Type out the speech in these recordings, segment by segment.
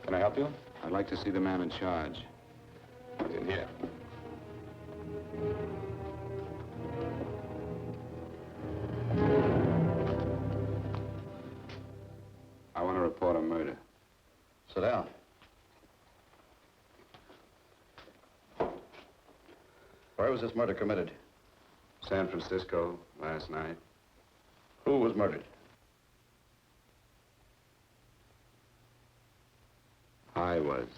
Can I help you? I'd like to see the man in charge. He's in here. I want to report a murder. Sit down. Where was this murder committed? San Francisco, last night. Who was murdered? I was.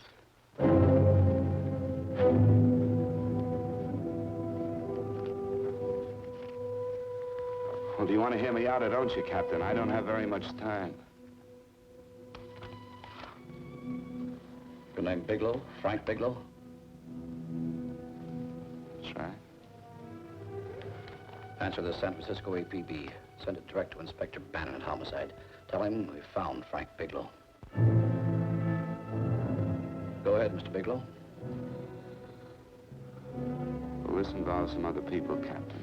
Well, do you want to hear me out or don't you, Captain? I don't have very much time. Your name Bigelow? Frank Bigelow? That's right. Answer the San Francisco APB. Send it direct to Inspector Bannon at Homicide. Tell him we found Frank Bigelow. Go ahead, Mr. Bigelow. Well, this involves some other people, Captain.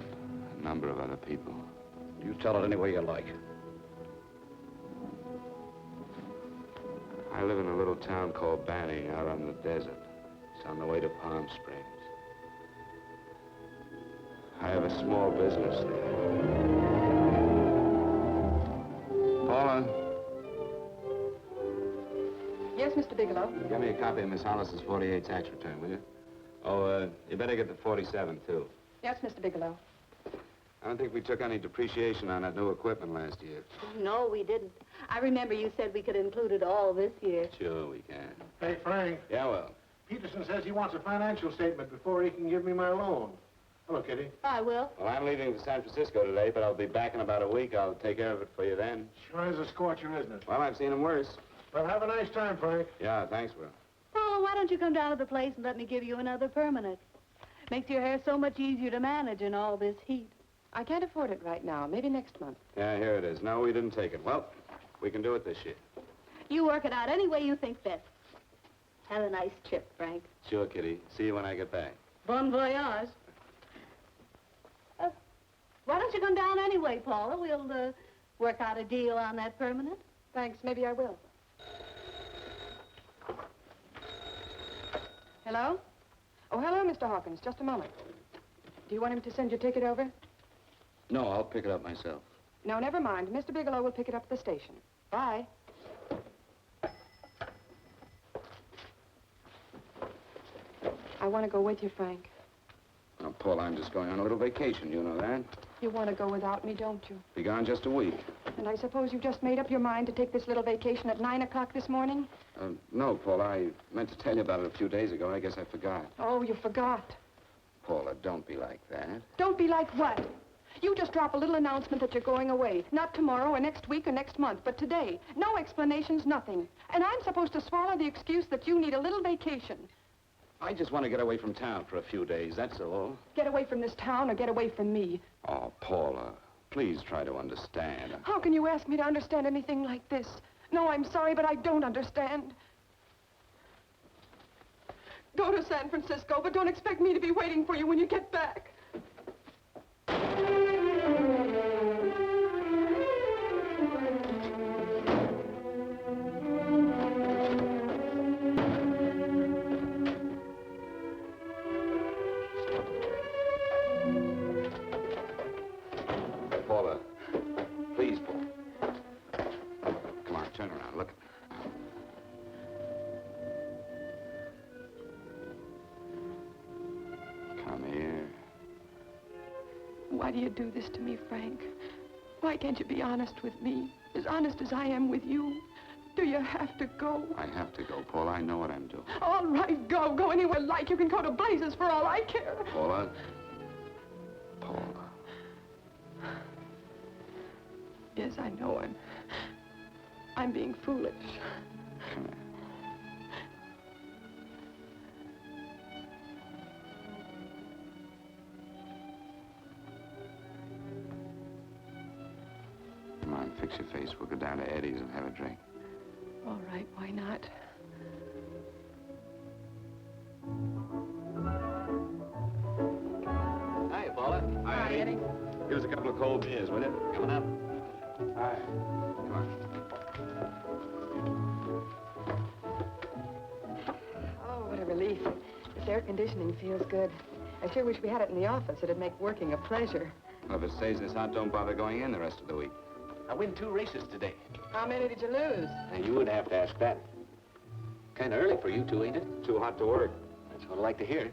A number of other people. You tell it any way you like. I live in a little town called Banning out on the desert. It's on the way to Palm Springs. I have a small business there. Paula? Yes, Mr. Bigelow? Give me a copy of Miss Hollis's 48 tax return, will you? Oh, you better get the 47, too. Yes, Mr. Bigelow. I don't think we took any depreciation on that new equipment last year. No, we didn't. I remember you said we could include it all this year. Sure, we can. Hey, Frank. Yeah, well. Peterson says he wants a financial statement before he can give me my loan. Hello, Kitty. I will. Well, I'm leaving for San Francisco today, but I'll be back in about a week. I'll take care of it for you then. Sure is a scorcher, isn't it? Well, I've seen him worse. Well, have a nice time, Frank. Yeah, thanks, Will. Paula, why don't you come down to the place and let me give you another permanent? Makes your hair so much easier to manage in all this heat. I can't afford it right now. Maybe next month. Yeah, here it is. No, we didn't take it. Well, we can do it this year. You work it out any way you think best. Have a nice trip, Frank. Sure, Kitty. See you when I get back. Bon voyage. Why don't you come down anyway, Paula? We'll work out a deal on that permanent. Thanks. Maybe I will. Hello? Oh, hello, Mr. Hawkins. Just a moment. Do you want him to send your ticket over? No, I'll pick it up myself. No, never mind. Mr. Bigelow will pick it up at the station. Bye. I want to go with you, Frank. Now, Paul, I'm just going on a little vacation. You know that? You want to go without me, don't you? Be gone just a week. And I suppose you just made up your mind to take this little vacation at 9 o'clock this morning? No, Paul. I meant to tell you about it a few days ago. I guess I forgot. Oh, you forgot. Paula, don't be like that. Don't be like what? You just drop a little announcement that you're going away. Not tomorrow or next week or next month, but today. No explanations, nothing. And I'm supposed to swallow the excuse that you need a little vacation. I just want to get away from town for a few days, that's all. Get away from this town or get away from me. Oh, Paula, please try to understand. How can you ask me to understand anything like this? No, I'm sorry, but I don't understand. Go to San Francisco, but don't expect me to be waiting for you when you get back. Paula, please, Paul. Come on, turn around, look. Come here. Why do you do this to me, Frank? Why can't you be honest with me? As honest as I am with you? Do you have to go? I have to go, Paula. I know what I'm doing. All right, go. Go anywhere you like. You can go to blazes for all I care. Paula. Paula. Yes, I know I'm being foolish. Come here. Come on, fix your face. We'll go down to Eddie's and have a drink. All right, why not? Hi, Paula. Hi, Eddie. Give us a couple of cold beers, will you? Coming up. Hi. Come on. air conditioning feels good. I sure wish we had it in the office. It'd make working a pleasure. Well, if it stays this hot, don't bother going in the rest of the week. I win 2 races today. How many did you lose? Now, you would have to ask that. Kind of early for you two, ain't it? Too hot to work. That's what I like to hear.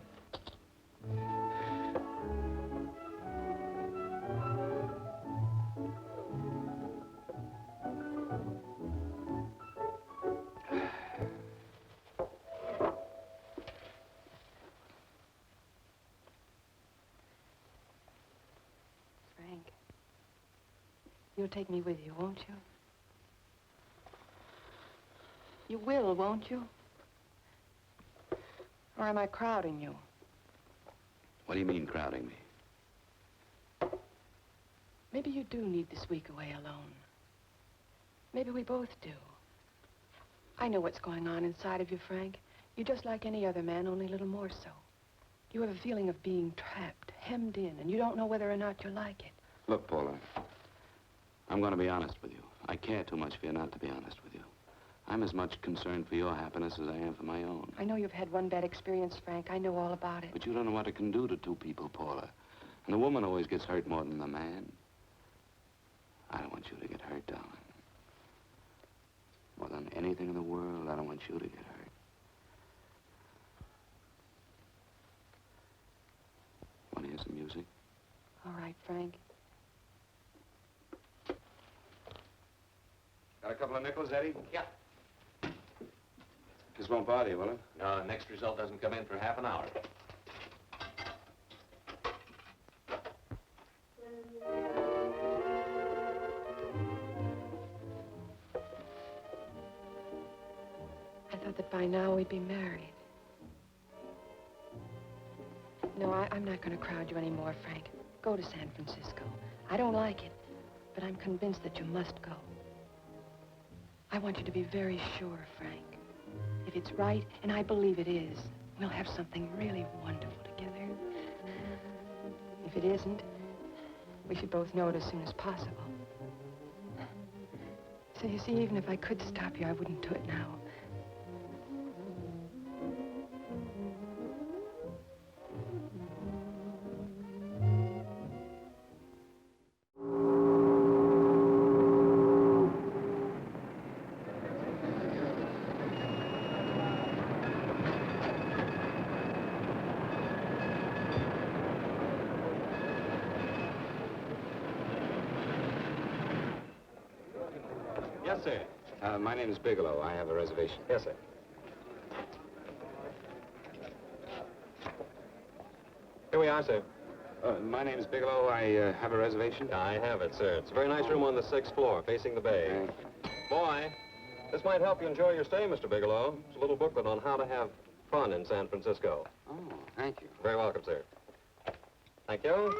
Frank, you'll take me with you, won't you? You will, won't you? Or am I crowding you? What do you mean, crowding me? Maybe you do need this week away alone. Maybe we both do. I know what's going on inside of you, Frank. You're just like any other man, only a little more so. You have a feeling of being trapped, hemmed in, and you don't know whether or not you like it. Look, Paula, I'm going to be honest with you. I care too much for you not to be honest with you. I'm as much concerned for your happiness as I am for my own. I know you've had one bad experience, Frank. I know all about it. But you don't know what it can do to 2 people, Paula. And the woman always gets hurt more than the man. I don't want you to get hurt, darling. More than anything in the world, I don't want you to get hurt. Want to hear some music? All right, Frank. Got a couple of nickels, Eddie? Yeah. This won't bother you, will it? No, next result doesn't come in for half an hour. I thought that by now we'd be married. No, I'm not going to crowd you anymore, Frank. Go to San Francisco. I don't like it, but I'm convinced that you must go. I want you to be very sure, Frank. If it's right, and I believe it is, we'll have something really wonderful together. If it isn't, we should both know it as soon as possible. So you see, even if I could stop you, I wouldn't do it now. Yes, sir. My name is Bigelow. I have a reservation. Yes, sir. Here we are, sir. My name is Bigelow. I have a reservation. I have it, sir. It's a very nice room on the 6th floor, facing the bay. Boy, this might help you enjoy your stay, Mr. Bigelow. It's a little booklet on how to have fun in San Francisco. Oh, thank you. Very welcome, sir. Thank you.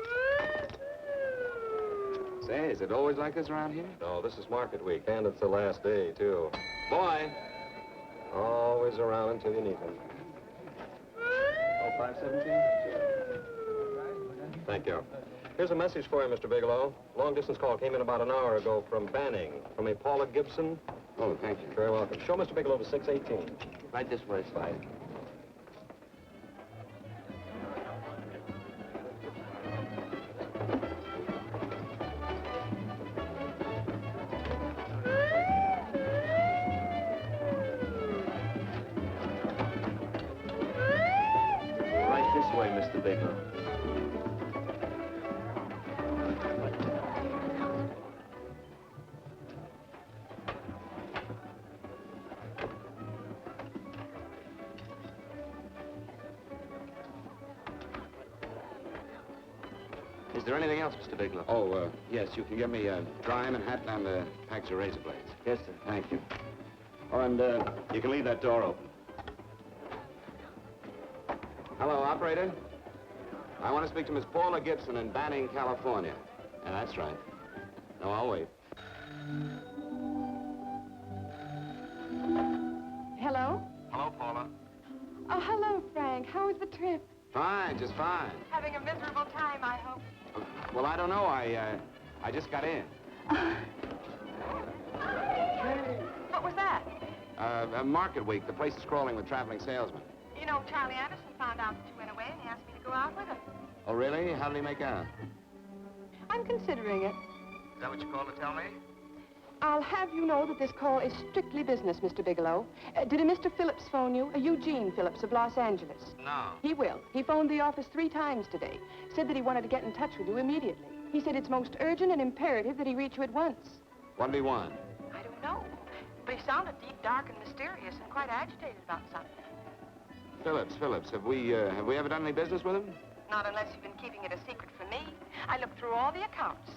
Say, is it always like this around here? No, this is market week, and it's the last day, too. Boy, always around until you need him. Oh, 517? Thank you. Here's a message for you, Mr. Bigelow. Long-distance call came in about an hour ago from Banning, from a Paula Gibson. Oh, thank you. Very welcome. Show Mr. Bigelow to 618. Right this way, Slide. Right this way, Mr. Bigelow. Is there anything else, Mr. Bigelow? Oh, yes, you can get me a dry Manhattan and a package of razor blades. Yes, sir. Thank you. Oh, and you can leave that door open. Hello, operator. I want to speak to Miss Paula Gibson in Banning, California. Yeah, that's right. No, I'll wait. Hello? Hello, Paula. Oh, hello, Frank. How was the trip? Fine, just fine. Having a miserable time, I hope. Well, I don't know. I just got in. What was that? Market week. The place is crawling with traveling salesmen. You know, Charlie Anderson found out that you went away and he asked me to go out with him. Oh, really? How did he make out? I'm considering it. Is that what you called to tell me? I'll have you know that this call is strictly business, Mr. Bigelow. Did a Mr. Phillips phone you? Eugene Phillips of Los Angeles. No. He will. He phoned the office 3 times today. Said that he wanted to get in touch with you immediately. He said it's most urgent and imperative that he reach you at once. What did he want? I don't know. But he sounded deep, dark, and mysterious and quite agitated about something. Phillips. Have we ever done any business with him? Not unless you've been keeping it a secret from me. I looked through all the accounts.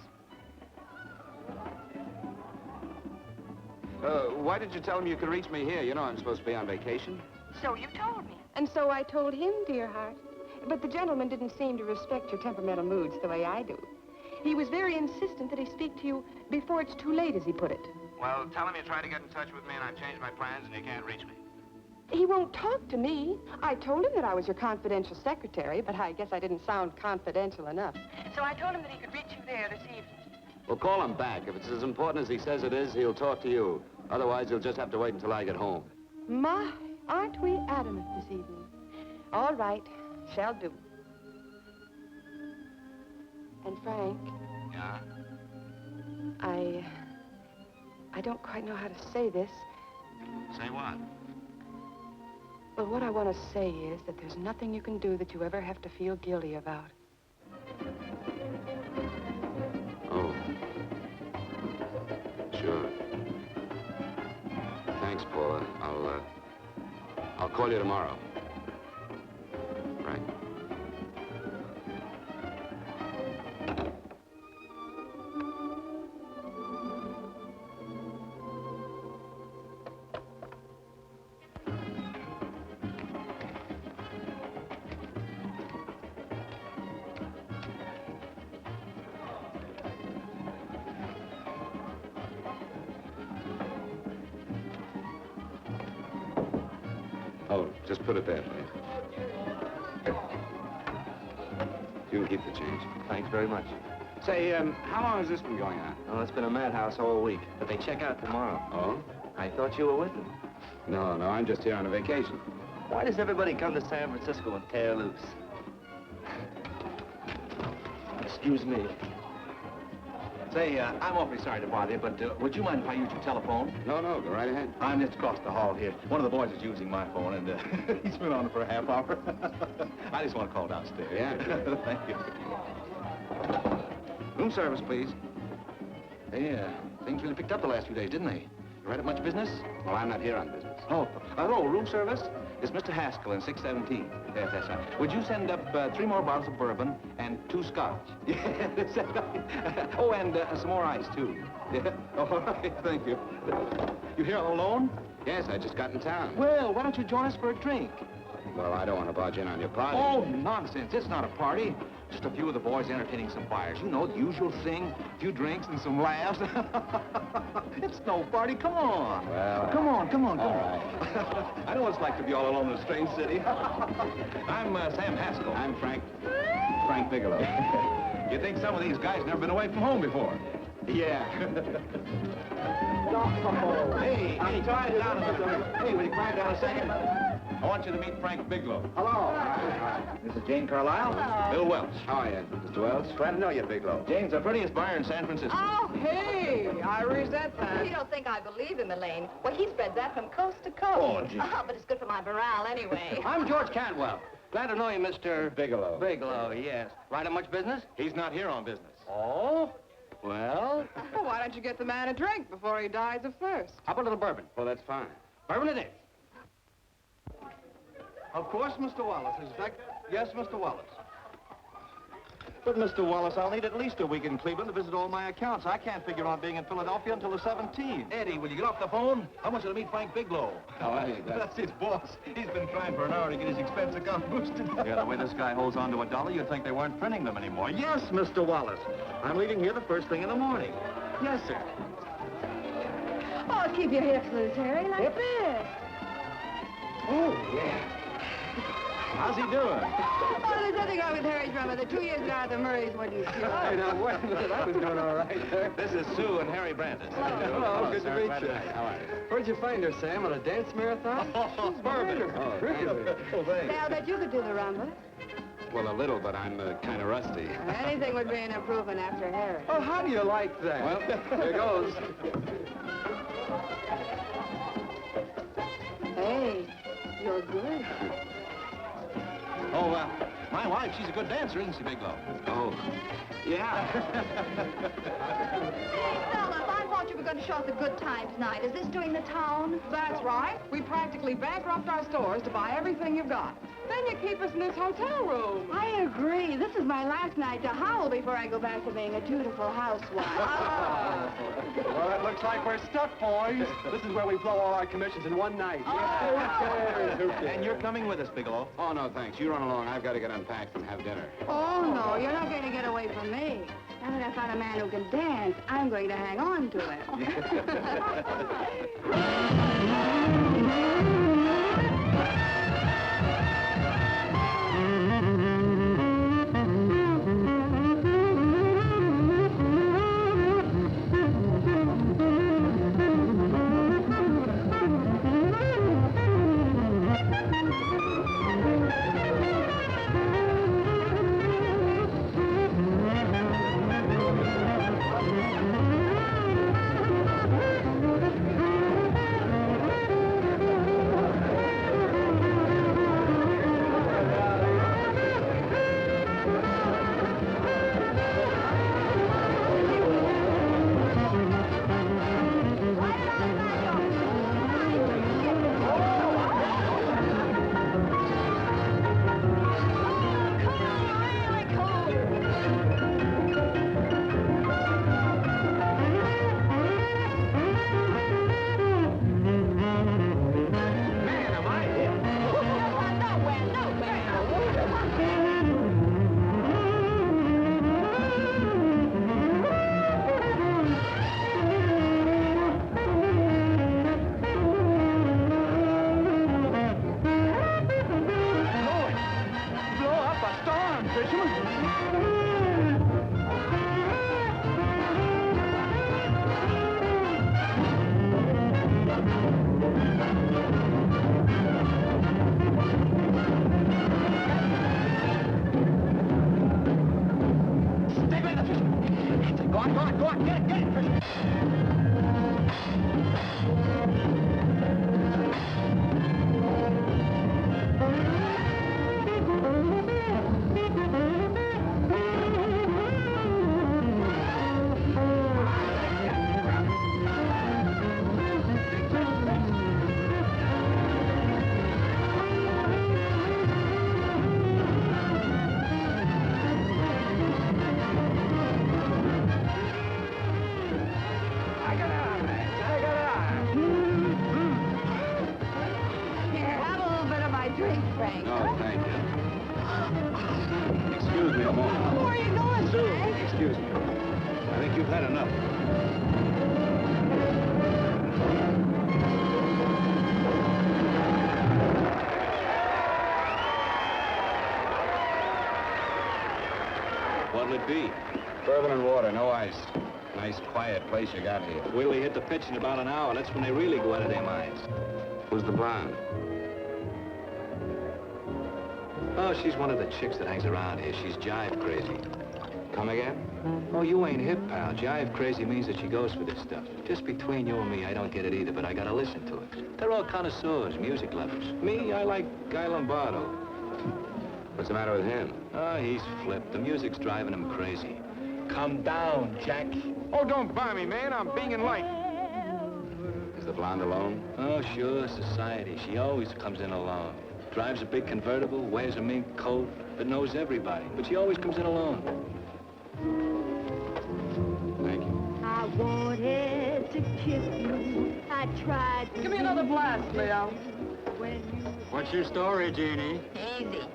Why did you tell him you could reach me here? You know I'm supposed to be on vacation. So you told me. And so I told him, dear heart. But the gentleman didn't seem to respect your temperamental moods the way I do. He was very insistent that he speak to you before it's too late, as he put it. Well, tell him you tried to get in touch with me and I've changed my plans and you can't reach me. He won't talk to me. I told him that I was your confidential secretary, but I guess I didn't sound confidential enough. So I told him that he could reach you there this evening. Well, call him back. If it's as important as he says it is, he'll talk to you. Otherwise, he'll just have to wait until I get home. My, aren't we adamant this evening? All right, shall do. And Frank, Yeah? I don't quite know how to say this. Say what? Well, what I want to say is that there's nothing you can do that you ever have to feel guilty about. Oh. Sure. Thanks, Paula. I'll call you tomorrow. Right? Oh, just put it there, please. You can keep the change. Thanks very much. Say, how long has this been going on? Oh, it's been a madhouse all week, but they check out tomorrow. Oh? I thought you were with them. No, I'm just here on a vacation. Why does everybody come to San Francisco and tear loose? Excuse me. Say, I'm awfully sorry to bother you, but would you mind if I use your telephone? No, go right ahead. I'm just across the hall here. One of the boys is using my phone, and he's been on it for a half hour. I just want to call downstairs. Yeah, sure. Thank you. Room service, please. Hey, things really picked up the last few days, didn't they? You right up much business? Well, I'm not here on business. Oh, hello, room service? It's Mr. Haskell in 617. Yes, that's right. Would you send up 3 more bottles of bourbon and 2 scotch? Yes, that's right. Oh, and some more ice, too. Yeah. Oh, all right, thank you. You here all alone? Yes, I just got in town. Well, why don't you join us for a drink? Well, I don't want to barge in on your party. Oh, nonsense. It's not a party. Just a few of the boys entertaining some buyers. You know, the usual thing. A few drinks and some laughs. It's no party. Come on. Well, Come on. all right. I know what it's like to be all alone in a strange city. I'm Sam Haskell. I'm Frank Bigelow. You think some of these guys never been away from home before? Yeah. Hey, quiet down a minute. Hey, will you quiet down a second? I want you to meet Frank Bigelow. Hello. This is Jane Carlisle. Bill Welch. How are you, Mr. Wells? Glad to know you, Bigelow. Jane's the prettiest buyer in San Francisco. Oh, hey, I resent that. You don't think I believe him, Elaine? Well, he spreads that from coast to coast. Oh, gee. But it's good for my morale anyway. I'm George Cantwell. Glad to know you, Mr. Bigelow. Bigelow, yes. Right on much business? He's not here on business. Oh? Well, Well, why don't you get the man a drink before he dies of thirst? how about a little bourbon? Well, that's fine. Bourbon it is. Of course, Mr. Wallace. Yes, Mr. Wallace. But, Mr. Wallace, I'll need at least a week in Cleveland to visit all my accounts. I can't figure on being in Philadelphia until the 17th. Eddie, will you get off the phone? I want you to meet Frank Bigelow. Oh, hey, That's his boss. He's been trying for an hour to get his expense account boosted. Yeah, the way this guy holds on to a dollar, you'd think they weren't printing them anymore. Yes, Mr. Wallace. I'm leaving here the first thing in the morning. Yes, sir. Oh, keep your hips loose, Harry, like this. Oh, yeah. How's he doing? Oh, there's nothing wrong with Harry's drummer. The 2 years ago at the Murrays wouldn't cure. Hey, now, wait a minute. I was doing all right. This is Sue and Harry Brandis. Hello, good to sir. meet Glad you. How are you? Where'd you find her, Sam? On a dance marathon? Oh, perfect. Oh, Really? Oh, thanks. Say, I'll bet you could do the rumba. Well, a little, but I'm kind of rusty. Anything would be an improvement after Harry. Oh, how do you like that? Well, here goes. Hey, you're good. Oh, my wife, she's a good dancer, isn't she, Bigelow? Oh, yeah. Fellas, I thought you were going to show us a good time tonight. Is this doing the town? That's right. We practically bankrupt our stores to buy everything you've got. Then you keep us in this hotel room. I agree. This is my last night to howl before I go back to being a dutiful housewife. Well, it looks like we're stuck, boys. This is where we blow all our commissions in one night. And you're coming with us, Bigelow. Oh, no, thanks. You run along. I've got to get unpacked and have dinner. Oh, no, you're not going to get away from me. Now that I found a man who can dance, I'm going to hang on to him. What'll it be? Bourbon and water, no ice. Nice, quiet place you got here. Wait till they hit the pitch in about an hour. That's when they really go out of their minds. Who's the blonde? Oh, she's one of the chicks that hangs around here. She's jive crazy. Come again? Oh, you ain't hip, pal. Jive crazy means that she goes for this stuff. Just between you and me, I don't get it either, but I gotta listen to it. They're all connoisseurs, music lovers. Me, I like Guy Lombardo. What's the matter with him? Oh, he's flipped. The music's driving him crazy. Come down, Jack. Oh, don't buy me, man. I'm being light. Is the blonde alone? Oh, sure, society. She always comes in alone. Drives a big convertible, wears a mink coat, but knows everybody. But she always comes in alone. Thank you. I wanted to kiss you. I tried to... Give me another blast, Leo. When you... What's your story, Jeannie? Easy.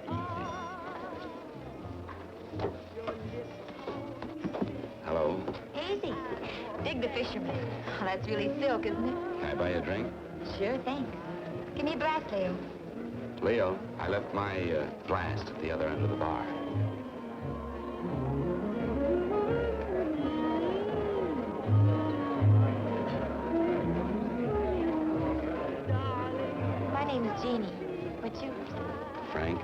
Hello. Easy. Dig the fisherman. Oh, that's really silk, isn't it? Can I buy you a drink? Sure thing. Give me a blast, Leo. Leo, I left my glass at the other end of the bar. My name is Jeannie. What's yours? Frank?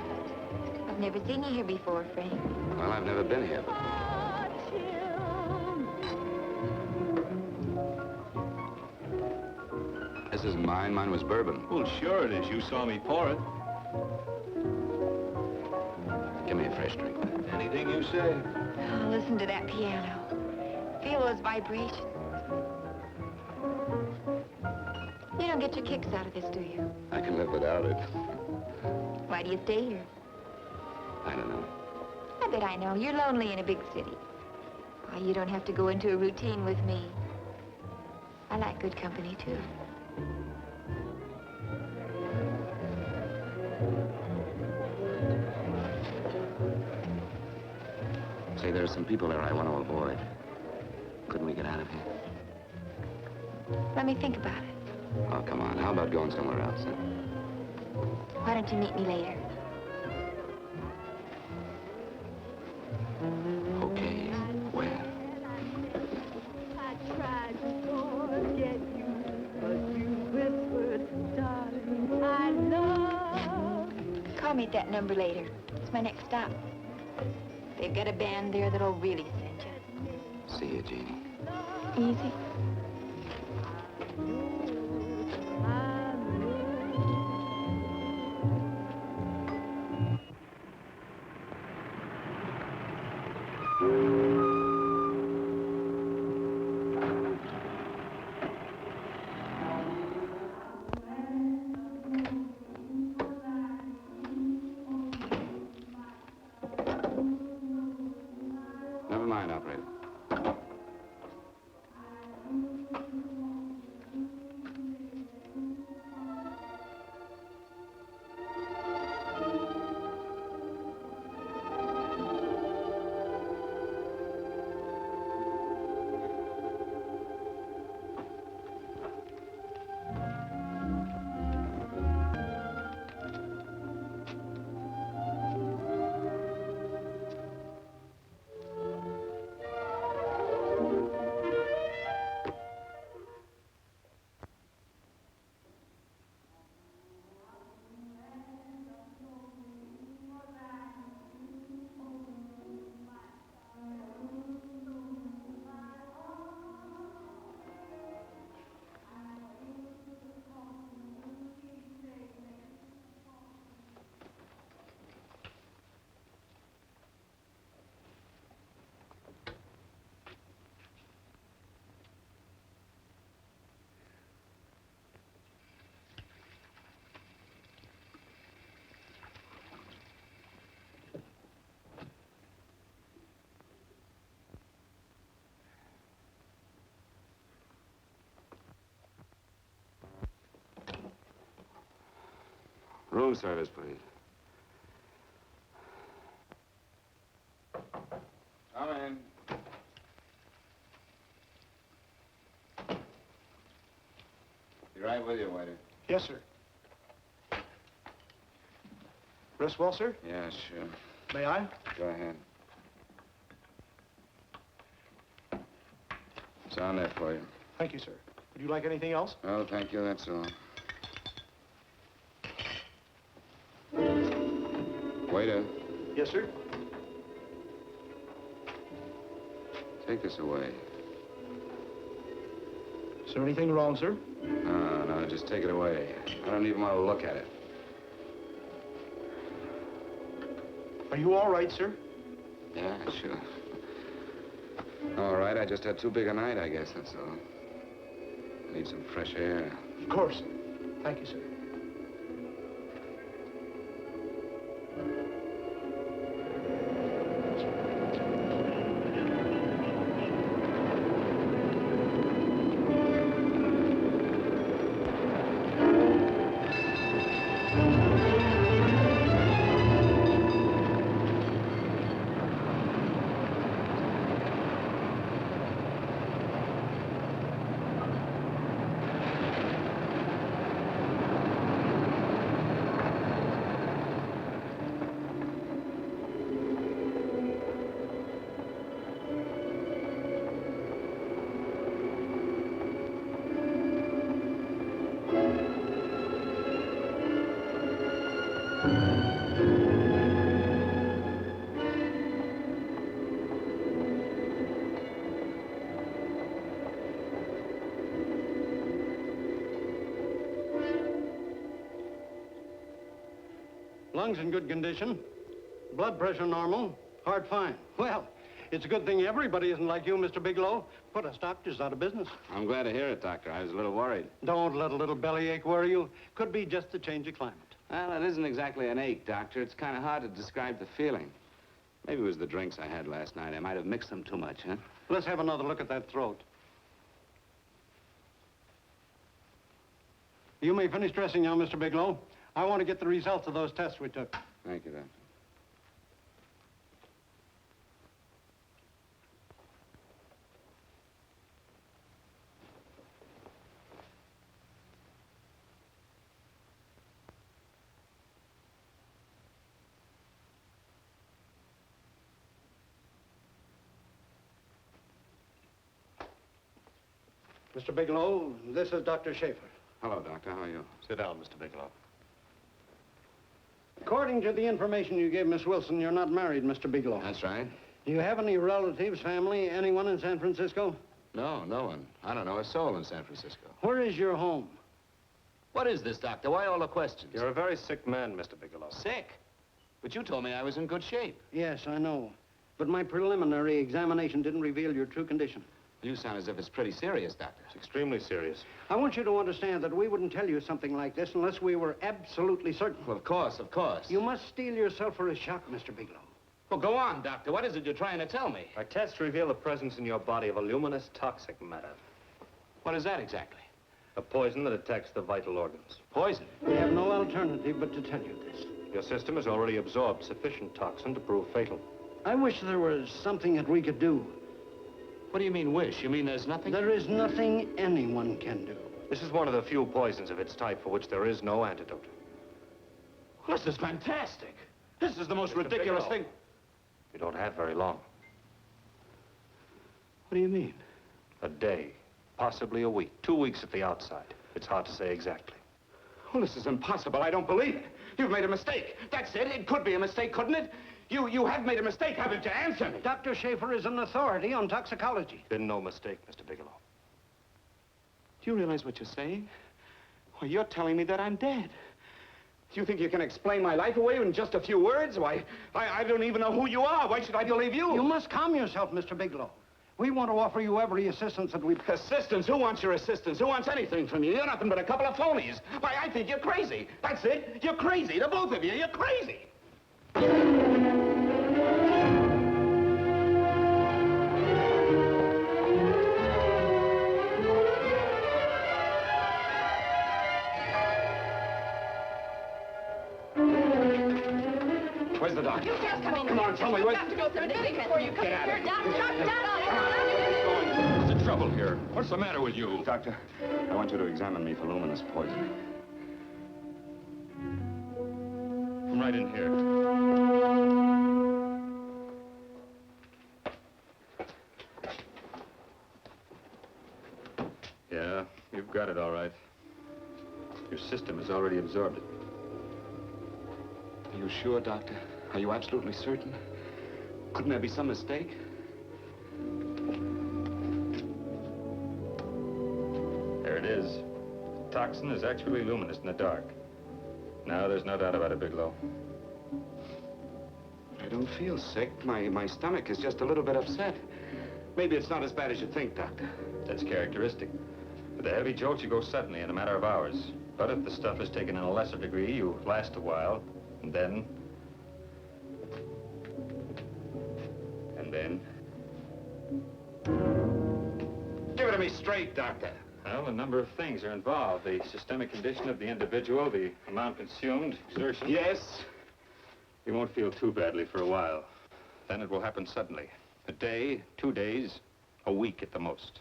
I've never seen you here before, Frank. Well, I've never been here. This isn't mine. Mine was bourbon. Well, sure it is. You saw me pour it. Give me a fresh drink. Anything you say. Oh, listen to that piano. Feel those vibrations. You don't get your kicks out of this, do you? I can live without it. Why do you stay here? I don't know. I bet I know. You're lonely in a big city. Why, you don't have to go into a routine with me. I like good company, too. Say, there are some people there I want to avoid. Couldn't we get out of here? Let me think about it. Oh, come on. How about going somewhere else? Huh? Why don't you meet me later? Okay. Where? I tried to forget you, but you whispered, darling, I love you. Call me at that number later. It's my next stop. They've got a band there that'll really send you. See you, Jeannie. Easy. Never mind, operator. Room service, please. Come in. Be right with you, waiter. Yes, sir. Rest well, sir? Yeah, sure. May I? Go ahead. It's on there for you. Thank you, sir. Would you like anything else? Oh, thank you, that's all. Waiter, Yes, sir. take this away. Is there anything wrong, sir? No, just take it away. I don't even want to look at it. Are you all right, sir? Yeah, sure. All right, I just had too big a night, I guess, that's all. I need some fresh air. Of course, sir. Thank you, sir. Lungs in good condition. Blood pressure normal. Heart fine. Well, it's a good thing everybody isn't like you, Mr. Bigelow. Put us doctors out of business. I'm glad to hear it, Doctor. I was a little worried. Don't let a little bellyache worry you. Could be just the change of climate. Well, it isn't exactly an ache, Doctor. It's kind of hard to describe the feeling. Maybe it was the drinks I had last night. I might have mixed them too much, huh? Let's have another look at that throat. You may finish dressing now, Mr. Bigelow. I want to get the results of those tests we took. Thank you, Doctor. Mr. Bigelow, this is Dr. Schaefer. Hello, Doctor. How are you? Sit down, Mr. Bigelow. According to the information you gave Miss Wilson, you're not married, Mr. Bigelow. That's right. Do you have any relatives, family, anyone in San Francisco? No, no one. I don't know a soul in San Francisco. Where is your home? What is this, Doctor? Why all the questions? You're a very sick man, Mr. Bigelow. Sick? But you told me I was in good shape. Yes, I know. But my preliminary examination didn't reveal your true condition. You sound as if it's pretty serious, Doctor. It's extremely serious. I want you to understand that we wouldn't tell you something like this unless we were absolutely certain. Well, of course, of course. You must steel yourself for a shock, Mr. Bigelow. Well, go on, Doctor. What is it you're trying to tell me? Our tests reveal the presence in your body of a luminous toxic matter. What is that exactly? A poison that attacks the vital organs. Poison? We have no alternative but to tell you this. Your system has already absorbed sufficient toxin to prove fatal. I wish there was something that we could do. What do you mean, wish? You mean there's nothing? There is nothing anyone can do. This is one of the few poisons of its type for which there is no antidote. Well, this is fantastic. This is the most ridiculous thing. You don't have very long. What do you mean? A day, possibly a week, 2 weeks at the outside. It's hard to say exactly. Well, this is impossible. I don't believe it. You've made a mistake. That's it. It could be a mistake, couldn't it? You have made a mistake, haven't you? Answer me. Dr. Schaefer is an authority on toxicology. Been no mistake, Mr. Bigelow. Do you realize what you're saying? Well, you're telling me that I'm dead. Do you think you can explain my life away in just a few words? Why, I don't even know who you are. Why should I believe you? You must calm yourself, Mr. Bigelow. We want to offer you every assistance that we... Assistance? Who wants your assistance? Who wants anything from you? You're nothing but a couple of phonies. Why, I think you're crazy. That's it. You're crazy. The both of you. You're crazy. Where's the doctor? You just come in. Come on, tell me You what... have to go through this before you come in here. Doctor, What's the trouble here? What's the matter with you? Doctor, I want you to examine me for luminous poison. Come right in here. Yeah, you've got it all right. Your system has already absorbed it. Are you sure, Doctor? Are you absolutely certain? Couldn't there be some mistake? There it is. The toxin is actually luminous in the dark. Now, there's no doubt about it, Bigelow. I don't feel sick. My stomach is just a little bit upset. Maybe it's not as bad as you think, Doctor. That's characteristic. With the heavy jolts, you go suddenly in a matter of hours. But if the stuff is taken in a lesser degree, you last a while, and then... Give it to me straight, Doctor. Well, a number of things are involved. The systemic condition of the individual, the amount consumed, exertion. Yes? You won't feel too badly for a while. Then it will happen suddenly. A day, 2 days, a week at the most.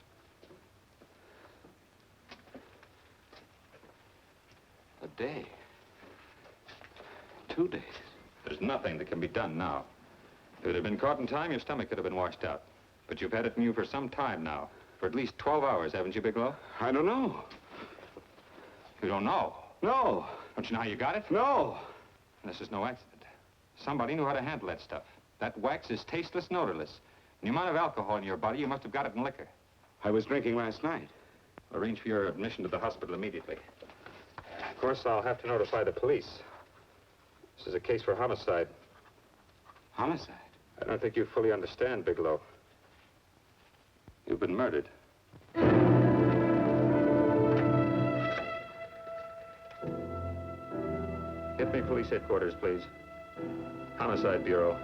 A day. 2 days. There's nothing that can be done now. If it had been caught in time, your stomach could have been washed out. But you've had it in you for some time now. For at least 12 hours, haven't you, Bigelow? I don't know. You don't know? No. Don't you know how you got it? No. This is no accident. Somebody knew how to handle that stuff. That wax is tasteless and odorless. And the amount of alcohol in your body, you must have got it in liquor. I was drinking last night. Arrange for your admission to the hospital immediately. Of course, I'll have to notify the police. This is a case for homicide. Homicide? I don't think you fully understand, Bigelow. You've been murdered. Get me police headquarters, please. Homicide Bureau.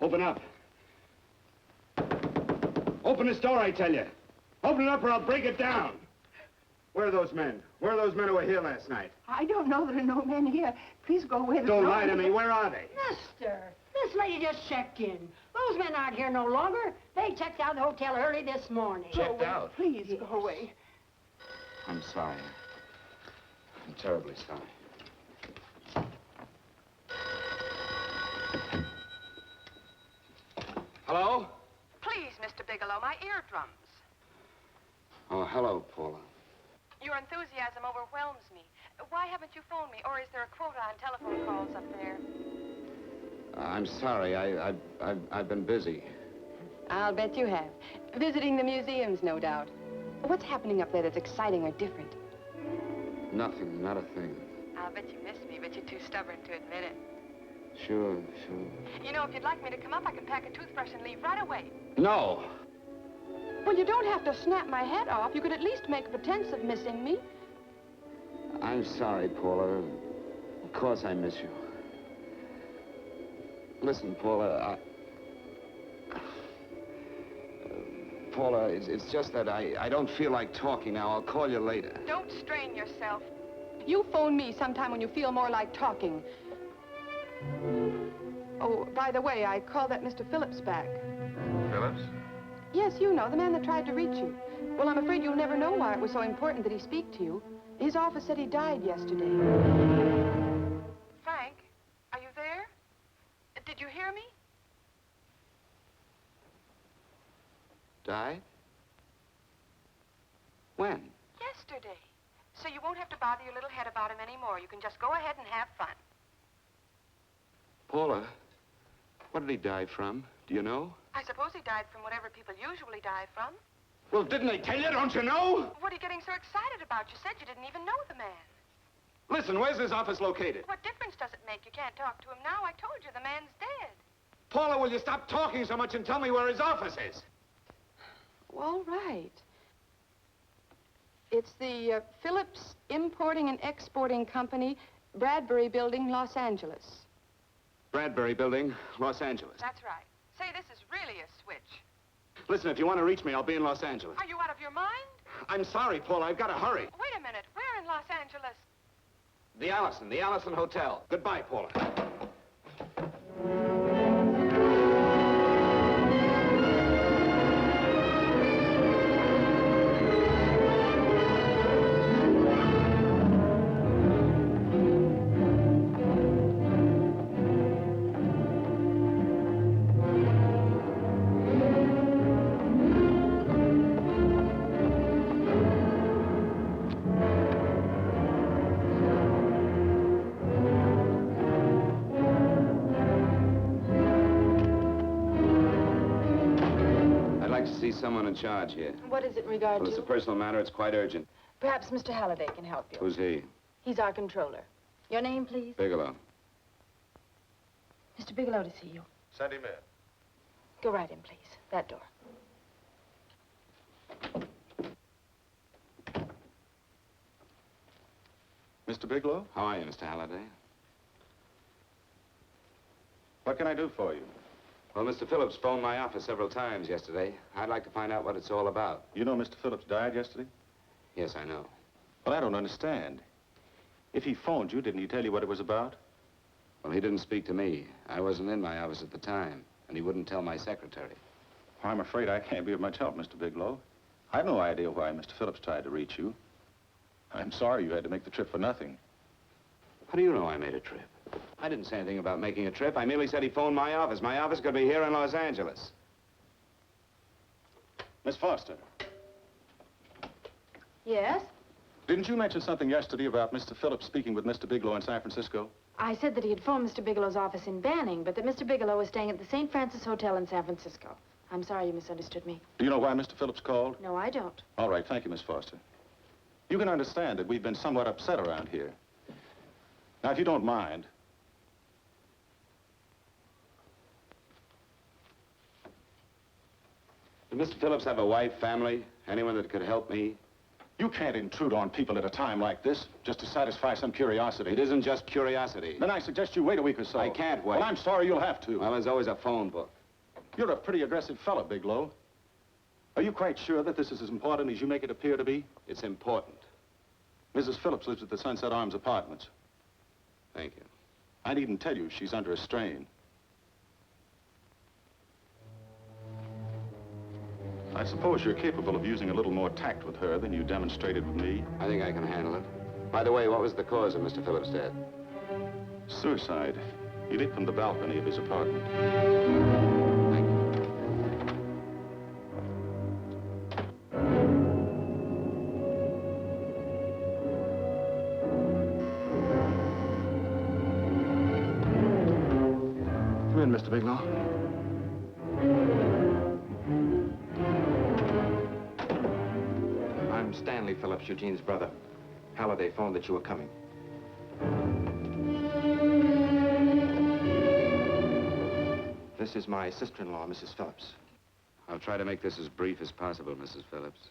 Open up. Open this door, I tell you. Open it up or I'll break it down. Where are those men? Where are those men who were here last night? I don't know. There are no men here. Please go away. Don't lie to me. Where are they? Mister, this lady just checked in. Those men aren't here no longer. They checked out of the hotel early this morning. Checked out? Please go away. I'm sorry. I'm terribly sorry. Hello? Please, Mr. Bigelow, my eardrums. Oh, hello, Paula. Your enthusiasm overwhelms me. Why haven't you phoned me? Or is there a quota on telephone calls up there? I'm sorry. I've been busy. I'll bet you have. Visiting the museums, no doubt. What's happening up there that's exciting or different? Nothing, not a thing. I'll bet you miss me, but you're too stubborn to admit it. Sure. You know, if you'd like me to come up, I can pack a toothbrush and leave right away. No. Well, you don't have to snap my head off. You could at least make a pretense of missing me. I'm sorry, Paula. Of course I miss you. Listen, Paula, Paula, it's just that I don't feel like talking now. I'll call you later. Don't strain yourself. You phone me sometime when you feel more like talking. Oh, by the way, I called that Mr. Phillips back. Phillips? Yes, you know, the man that tried to reach you. Well, I'm afraid you'll never know why it was so important that he speak to you. His office said he died yesterday. Frank, are you there? Did you hear me? Died? When? Yesterday. So you won't have to bother your little head about him anymore. You can just go ahead and have fun. Paula, what did he die from? Do you know? I suppose he died from whatever people usually die from. Well, didn't they tell you? Don't you know? What are you getting so excited about? You said you didn't even know the man. Listen, where's his office located? What difference does it make? You can't talk to him now. I told you the man's dead. Paula, will you stop talking so much and tell me where his office is? All right. It's the Phillips Importing and Exporting Company, Bradbury Building, Los Angeles. Bradbury Building, Los Angeles. That's right. Say, this is really a switch. Listen, if you want to reach me, I'll be in Los Angeles. Are you out of your mind? I'm sorry, Paula. I've got to hurry. Wait a minute. Where in Los Angeles? The Allison Hotel. Goodbye, Paula. Someone in charge here. What is it in regard Well, it's to? a personal matter. It's quite urgent. Perhaps Mr. Halliday can help you. Who's he? He's our controller. Your name, please? Bigelow. Mr. Bigelow to see you. Send him in. Go right in, please. That door. Mr. Bigelow? How are you, Mr. Halliday? What can I do for you? Well, Mr. Phillips phoned my office several times yesterday. I'd like to find out what it's all about. You know Mr. Phillips died yesterday? Yes, I know. Well, I don't understand. If he phoned you, didn't he tell you what it was about? Well, he didn't speak to me. I wasn't in my office at the time, and he wouldn't tell my secretary. Well, I'm afraid I can't be of much help, Mr. Bigelow. I've no idea why Mr. Phillips tried to reach you. I'm sorry you had to make the trip for nothing. How do you know I made a trip? I didn't say anything about making a trip. I merely said he phoned my office. My office could be here in Los Angeles. Miss Foster, Yes? didn't you mention something yesterday about Mr. Phillips speaking with Mr. Bigelow in San Francisco? I said that he had phoned Mr. Bigelow's office in Banning, but that Mr. Bigelow was staying at the St. Francis Hotel in San Francisco. I'm sorry you misunderstood me. Do you know why Mr. Phillips called? No, I don't. All right, thank you, Miss Foster. You can understand that we've been somewhat upset around here. Now, if you don't mind, Did Mr. Phillips have a wife, family, anyone that could help me? you can't intrude on people at a time like this just to satisfy some curiosity. It isn't just curiosity. Then I suggest you wait a week or so. I can't wait. Well, I'm sorry you'll have to. Well, there's always a phone book. You're a pretty aggressive fellow, Bigelow. Are you quite sure that this is as important as you make it appear to be? It's important. Mrs. Phillips lives at the Sunset Arms Apartments. Thank you. I needn't tell you she's under a strain. I suppose you're capable of using a little more tact with her than you demonstrated with me. I think I can handle it. By the way, what was the cause of Mr. Phillips' death? Suicide. He leaped from the balcony of his apartment. Thank you. Come in, Mr. Bigelow. I'm Stanley Phillips, Eugene's brother. Halliday phoned that you were coming. This is my sister-in-law, Mrs. Phillips. I'll try to make this as brief as possible, Mrs. Phillips.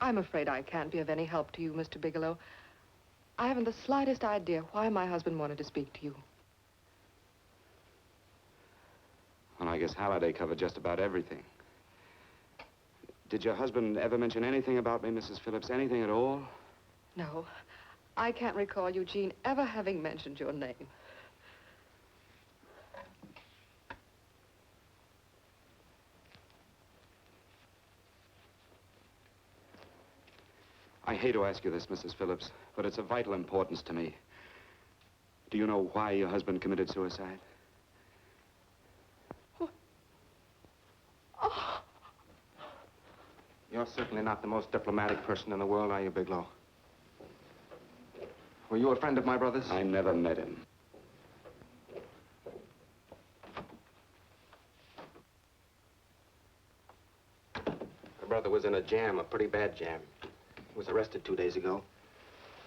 I'm afraid I can't be of any help to you, Mr. Bigelow. I haven't the slightest idea why my husband wanted to speak to you. Well, I guess Halliday covered just about everything. Did your husband ever mention anything about me, Mrs. Phillips? Anything at all? No, I can't recall Eugene ever having mentioned your name. I hate to ask you this, Mrs. Phillips, but it's of vital importance to me. Do you know why your husband committed suicide? Oh. You're certainly not the most diplomatic person in the world, are you, Bigelow? Were you a friend of my brother's? I never met him. My brother was in a jam, a pretty bad jam. He was arrested 2 days ago.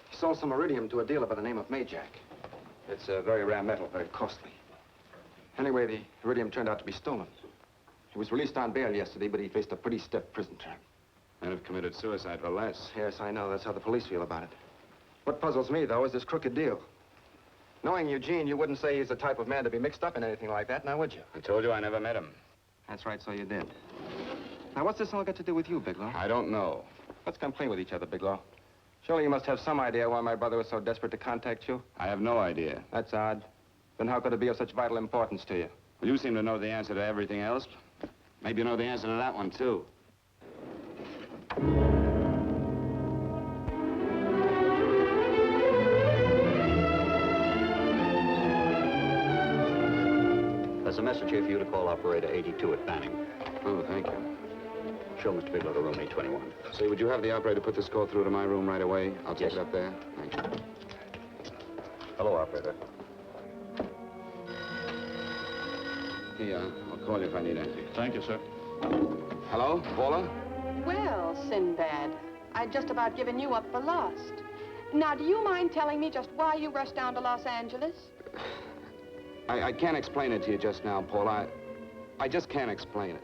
He sold some iridium to a dealer by the name of Mayjack. It's a very rare metal, very costly. Anyway, the iridium turned out to be stolen. He was released on bail yesterday, but he faced a pretty stiff prison term. And have committed suicide for less. Yes, I know. That's how the police feel about it. What puzzles me, though, is this crooked deal. Knowing Eugene, you wouldn't say he's the type of man to be mixed up in anything like that, now would you? I told you I never met him. That's right, so you did. Now, what's this all got to do with you, Bigelow? I don't know. Let's come clean with each other, Bigelow. Surely you must have some idea why my brother was so desperate to contact you? I have no idea. That's odd. Then how could it be of such vital importance to you? Well, you seem to know the answer to everything else. Maybe you know the answer to that one, too. There's a message here for you to call operator 82 at Banning. Oh, thank you. Show Mr. Bigelow to room 821. Say, would you have the operator put this call through to my room right away? I'll take it up there. Thank you. Hello, operator. Here, I'll call you if I need anything. Thank you, sir. Hello, Paula? Well, Sinbad, I'd just about given you up for lost. Now, do you mind telling me just why you rushed down to Los Angeles? I can't explain it to you just now, Paula. I just can't explain it.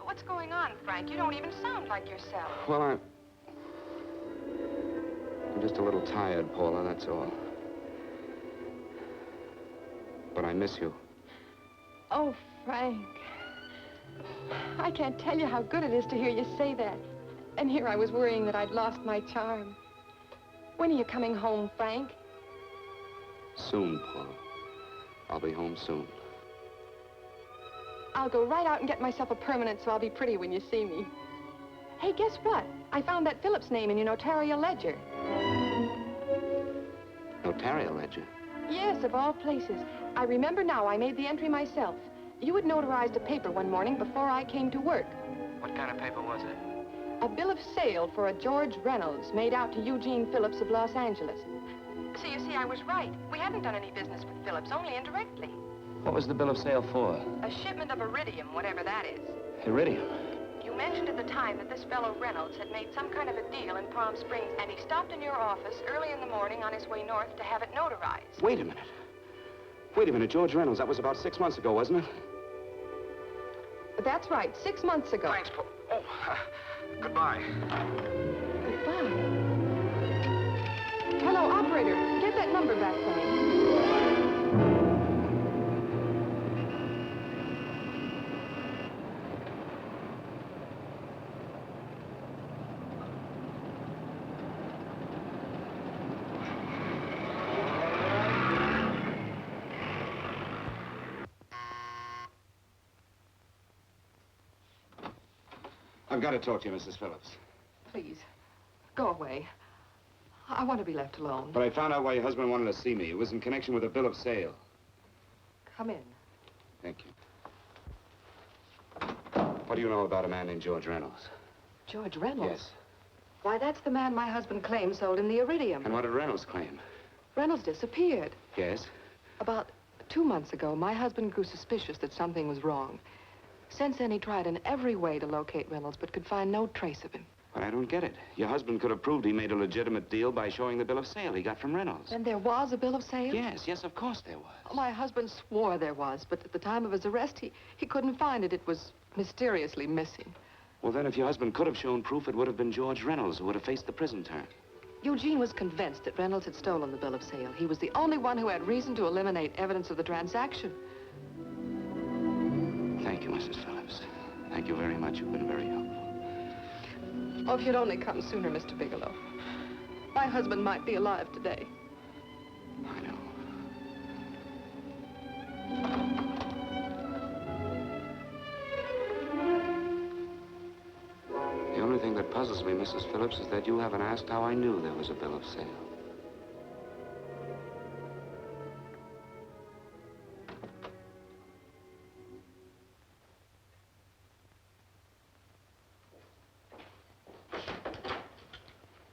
What's going on, Frank? You don't even sound like yourself. Well, I'm just a little tired, Paula, that's all. But I miss you. Oh, Frank. I can't tell you how good it is to hear you say that. And here I was worrying that I'd lost my charm. When are you coming home, Frank? Soon, Paula. I'll be home soon. I'll go right out and get myself a permanent so I'll be pretty when you see me. Hey, guess what? I found that Phillips name in your notarial ledger. Notarial ledger? Yes, of all places. I remember now I made the entry myself. You had notarized a paper one morning before I came to work. What kind of paper was it? A bill of sale for a George Reynolds made out to Eugene Phillips of Los Angeles. So you see, I was right. We hadn't done any business with Phillips, only indirectly. What was the bill of sale for? A shipment of iridium, whatever that is. Iridium? You mentioned at the time that this fellow Reynolds had made some kind of a deal in Palm Springs, and he stopped in your office early in the morning on his way north to have it notarized. Wait a minute. Wait a minute, George Reynolds. That was about 6 months ago, wasn't it? That's right, 6 months ago. Thanks, Paul. Oh, goodbye. Goodbye. Hello, operator. Get that number back for me. I've got to talk to you, Mrs. Phillips. Please, go away. I want to be left alone. But I found out why your husband wanted to see me. It was in connection with a bill of sale. Come in. Thank you. What do you know about a man named George Reynolds? George Reynolds? Yes. Why, that's the man my husband claims sold him the iridium. And what did Reynolds claim? Reynolds disappeared. Yes? About 2 months ago, my husband grew suspicious that something was wrong. Since then, he tried in every way to locate Reynolds, but could find no trace of him. But I don't get it. Your husband could have proved he made a legitimate deal by showing the bill of sale he got from Reynolds. Then there was a bill of sale? Yes, of course there was. My husband swore there was, but at the time of his arrest, he couldn't find it. It was mysteriously missing. Well, then, if your husband could have shown proof, it would have been George Reynolds who would have faced the prison term. Eugene was convinced that Reynolds had stolen the bill of sale. He was the only one who had reason to eliminate evidence of the transaction. Thank you, Mrs. Phillips. Thank you very much. You've been very helpful. Oh, if you'd only come sooner, Mr. Bigelow. My husband might be alive today. I know. The only thing that puzzles me, Mrs. Phillips, is that you haven't asked how I knew there was a bill of sale.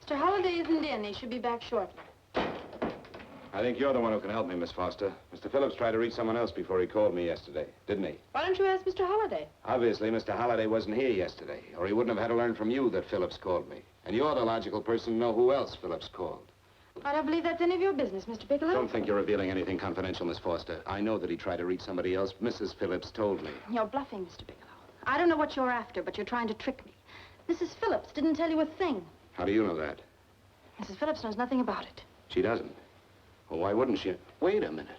Mr. Holliday isn't in. He should be back shortly. I think you're the one who can help me, Miss Foster. Mr. Phillips tried to reach someone else before he called me yesterday, didn't he? Why don't you ask Mr. Holliday? Obviously, Mr. Holliday wasn't here yesterday, or he wouldn't have had to learn from you that Phillips called me. And you're the logical person to know who else Phillips called. I don't believe that's any of your business, Mr. Bigelow. Don't think you're revealing anything confidential, Miss Foster. I know that he tried to reach somebody else. Mrs. Phillips told me. You're bluffing, Mr. Bigelow. I don't know what you're after, but you're trying to trick me. Mrs. Phillips didn't tell you a thing. How do you know that? Mrs. Phillips knows nothing about it. She doesn't. Well, why wouldn't she? Wait a minute.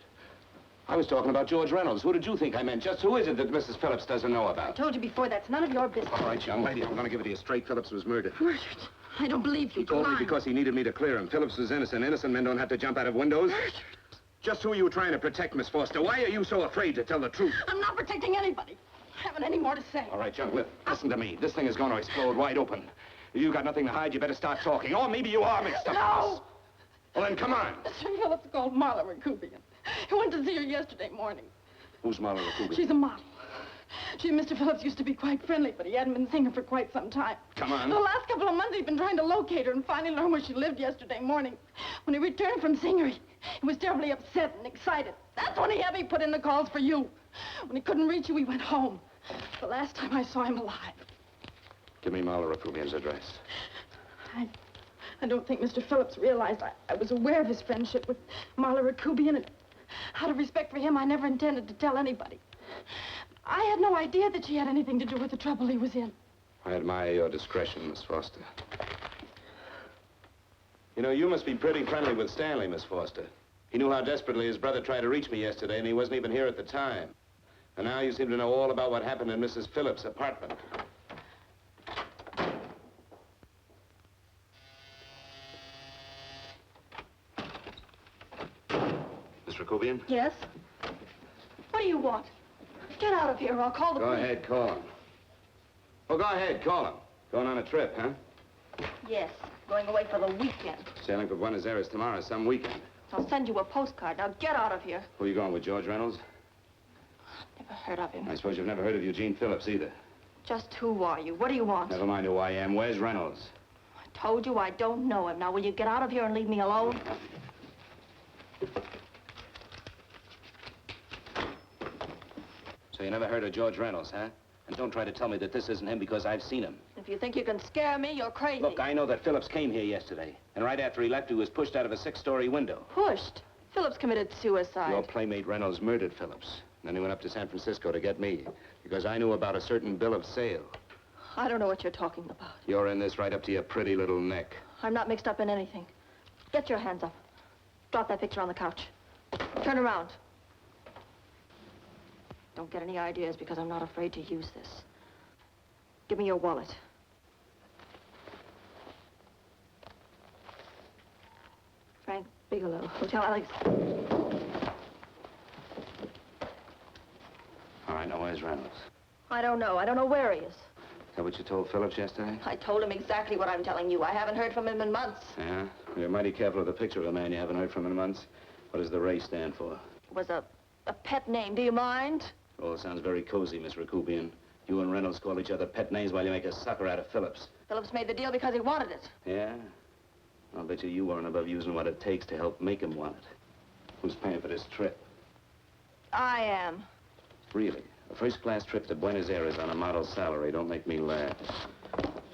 I was talking about George Reynolds. Who did you think I meant? Just who is it that Mrs. Phillips doesn't know I about? told you before, that's none of your business. All right, young lady, I'm going to give it to you straight. Phillips was murdered. Murdered? I don't believe you. He told me Lying. because he needed me to clear him. Phillips was innocent. Innocent men don't have to jump out of windows. Murdered? Just who are you trying to protect, Miss Foster? Why are you so afraid to tell the truth? I'm not protecting anybody. I haven't any more to say. All right, young, listen to me. This thing is going to explode wide open. If you've got nothing to hide, you better start talking. Or maybe you are mixed up. No! Well, then, come on. Mr. Phillips called Marlo Rakubian. He went to see her yesterday morning. Who's Marlo Rakubian? She's a model. She and Mr. Phillips used to be quite friendly, but he hadn't been seeing her for quite some time. Come on. The last couple of months, he'd been trying to locate her and finally learn where she lived yesterday morning. When he returned from seeing her, he was terribly upset and excited. That's when he had me put in the calls for you. When he couldn't reach you, he went home. The last time I saw him alive. Give me Marlo Rakubian's address. I don't think Mr. Phillips realized I was aware of his friendship with Marla Rakubian, and out of respect for him, I never intended to tell anybody. I had no idea that she had anything to do with the trouble he was in. I admire your discretion, Miss Foster. You know, you must be pretty friendly with Stanley, Miss Foster. He knew how desperately his brother tried to reach me yesterday, and he wasn't even here at the time. And now you seem to know all about what happened in Mrs. Phillips' apartment. Miss Rakubian? Yes? What do you want? Get out of here or I'll call the Go police. ahead, call him. Oh, go ahead, call him. Going on a trip, huh? Yes, going away for the weekend. Sailing for Buenos Aires tomorrow, some weekend. I'll send you a postcard. Now get out of here. Who are you going with, George Reynolds? Never heard of him. I suppose you've never heard of Eugene Phillips either. Just who are you? What do you want? Never mind who I am. Where's Reynolds? I told you I don't know him. Now, will you get out of here and leave me alone? So you never heard of George Reynolds, huh? And don't try to tell me that this isn't him because I've seen him. If you think you can scare me, you're crazy. Look, I know that Phillips came here yesterday. And right after he left, he was pushed out of a 6-story window. Pushed? Phillips committed suicide. Your playmate Reynolds murdered Phillips. And then he went up to San Francisco to get me. Because I knew about a certain bill of sale. I don't know what you're talking about. You're in this right up to your pretty little neck. I'm not mixed up in anything. Get your hands up. Drop that picture on the couch. Turn around. Don't get any ideas because I'm not afraid to use this. Give me your wallet. Frank Bigelow, Hotel Alex. All right, now where's Reynolds? I don't know. I don't know where he is. Is that what you told Phillips yesterday? I told him exactly what I'm telling you. I haven't heard from him in months. Yeah? You're mighty careful of the picture of a man you haven't heard from in months. What does the Ray stand for? It was a pet name. Do you mind? Oh, it sounds very cozy, Miss Rakubian. You and Reynolds call each other pet names while you make a sucker out of Phillips. Phillips made the deal because he wanted it. Yeah? I'll bet you weren't above using what it takes to help make him want it. Who's paying for this trip? I am. Really? A first-class trip to Buenos Aires on a model salary. Don't make me laugh.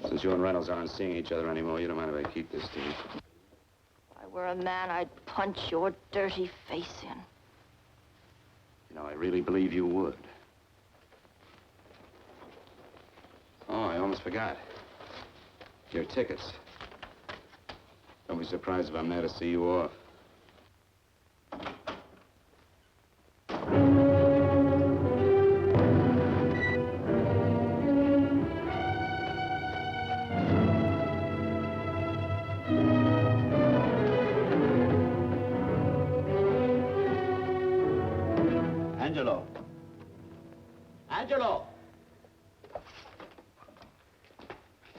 Since you and Reynolds aren't seeing each other anymore, you don't mind if I keep this to you. If I were a man, I'd punch your dirty face in. You know, I really believe you would. Oh, I almost forgot. Your tickets. Don't be surprised if I'm there to see you off. Angelo. Angelo!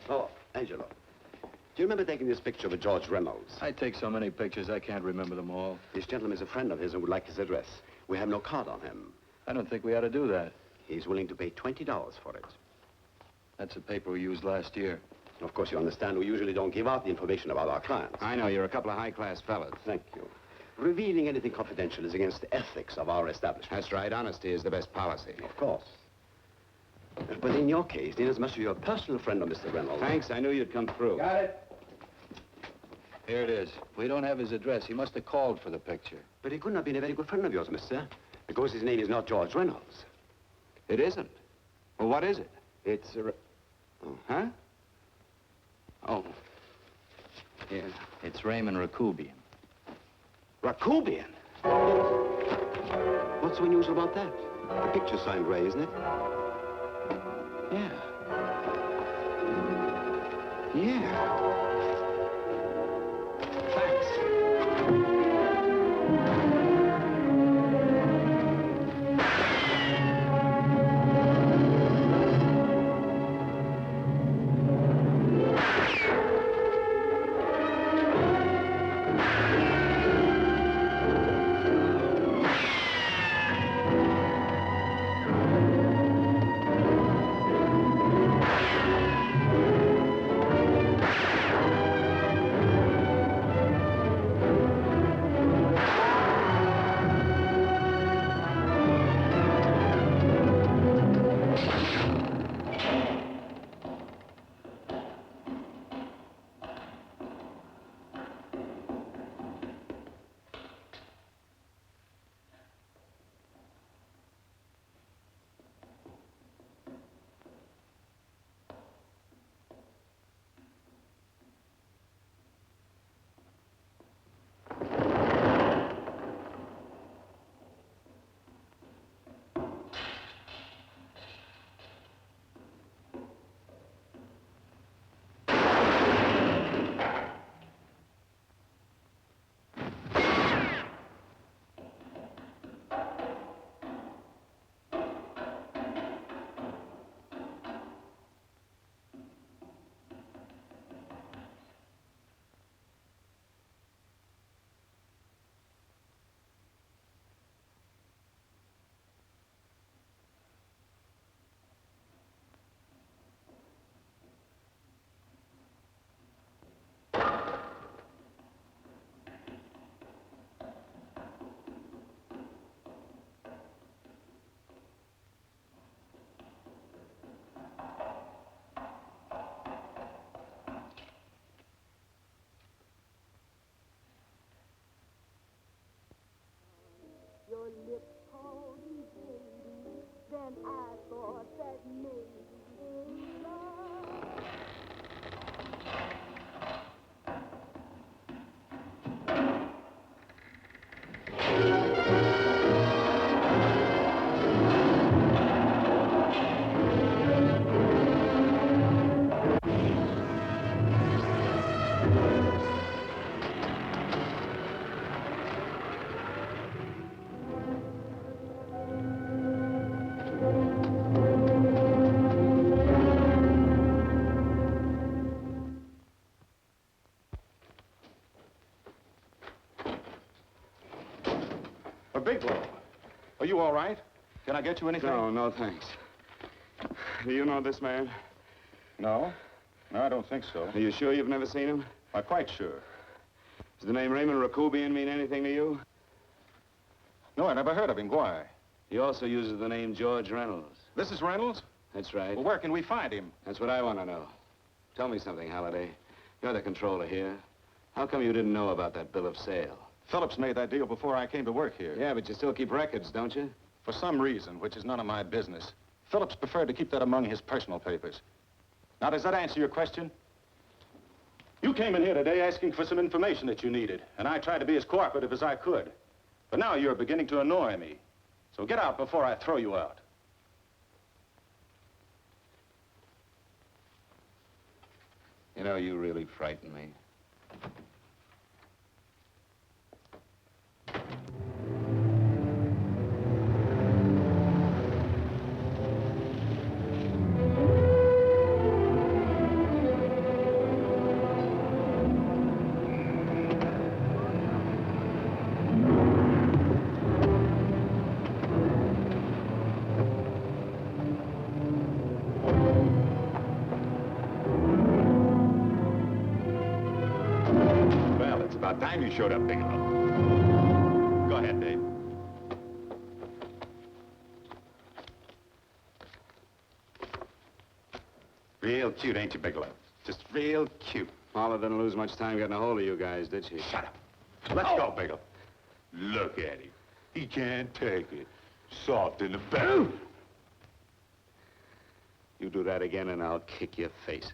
Oh, Angelo. Do you remember taking this picture with George Reynolds? I take so many pictures, I can't remember them all. This gentleman is a friend of his and would like his address. We have no card on him. I don't think we ought to do that. He's willing to pay $20 for it. That's the paper we used last year. Of course, you understand we usually don't give out the information about our clients. I know, you're a couple of high-class fellas. Thank you. Revealing anything confidential is against the ethics of our establishment. That's right. Honesty is the best policy. Of course. But in your case, inasmuch as you're a personal friend of Mr. Reynolds... Thanks. I knew you'd come through. Got it. Here it is. We don't have his address. He must have called for the picture. But he couldn't have been a very good friend of yours, mister, because his name is not George Reynolds. It isn't? Well, what is it? It's a... Oh, huh? Oh. Yeah. It's Raymond Rakubian. Rakubian? What's so unusual about that? The picture's signed Ray, isn't it? Yeah. Yeah. Thanks. Your lips called me baby, then I thought that maybe love. Bigelow, are you all right? Can I get you anything? No, thanks. Do you know this man? No. No, I don't think so. Are you sure you've never seen him? I'm quite sure. Does the name Raymond Rakubian mean anything to you? No, I never heard of him. Why? He also uses the name George Reynolds. This is Reynolds? That's right. Well, where can we find him? That's what I want to know. Tell me something, Halliday. You're the controller here. How come you didn't know about that bill of sale? Phillips made that deal before I came to work here. Yeah, but you still keep records, don't you? For some reason, which is none of my business, Phillips preferred to keep that among his personal papers. Now, does that answer your question? You came in here today asking for some information that you needed, and I tried to be as cooperative as I could. But now you're beginning to annoy me. So get out before I throw you out. You know, you really frighten me. time you showed up, Bigelow. Go ahead, Dave. Real cute, ain't you, Bigelow? Just real cute. Paula didn't lose much time getting a hold of you guys, did she? Shut up. Let's go, Bigelow. Look at him. He can't take it. Soft in the back. You do that again and I'll kick your face.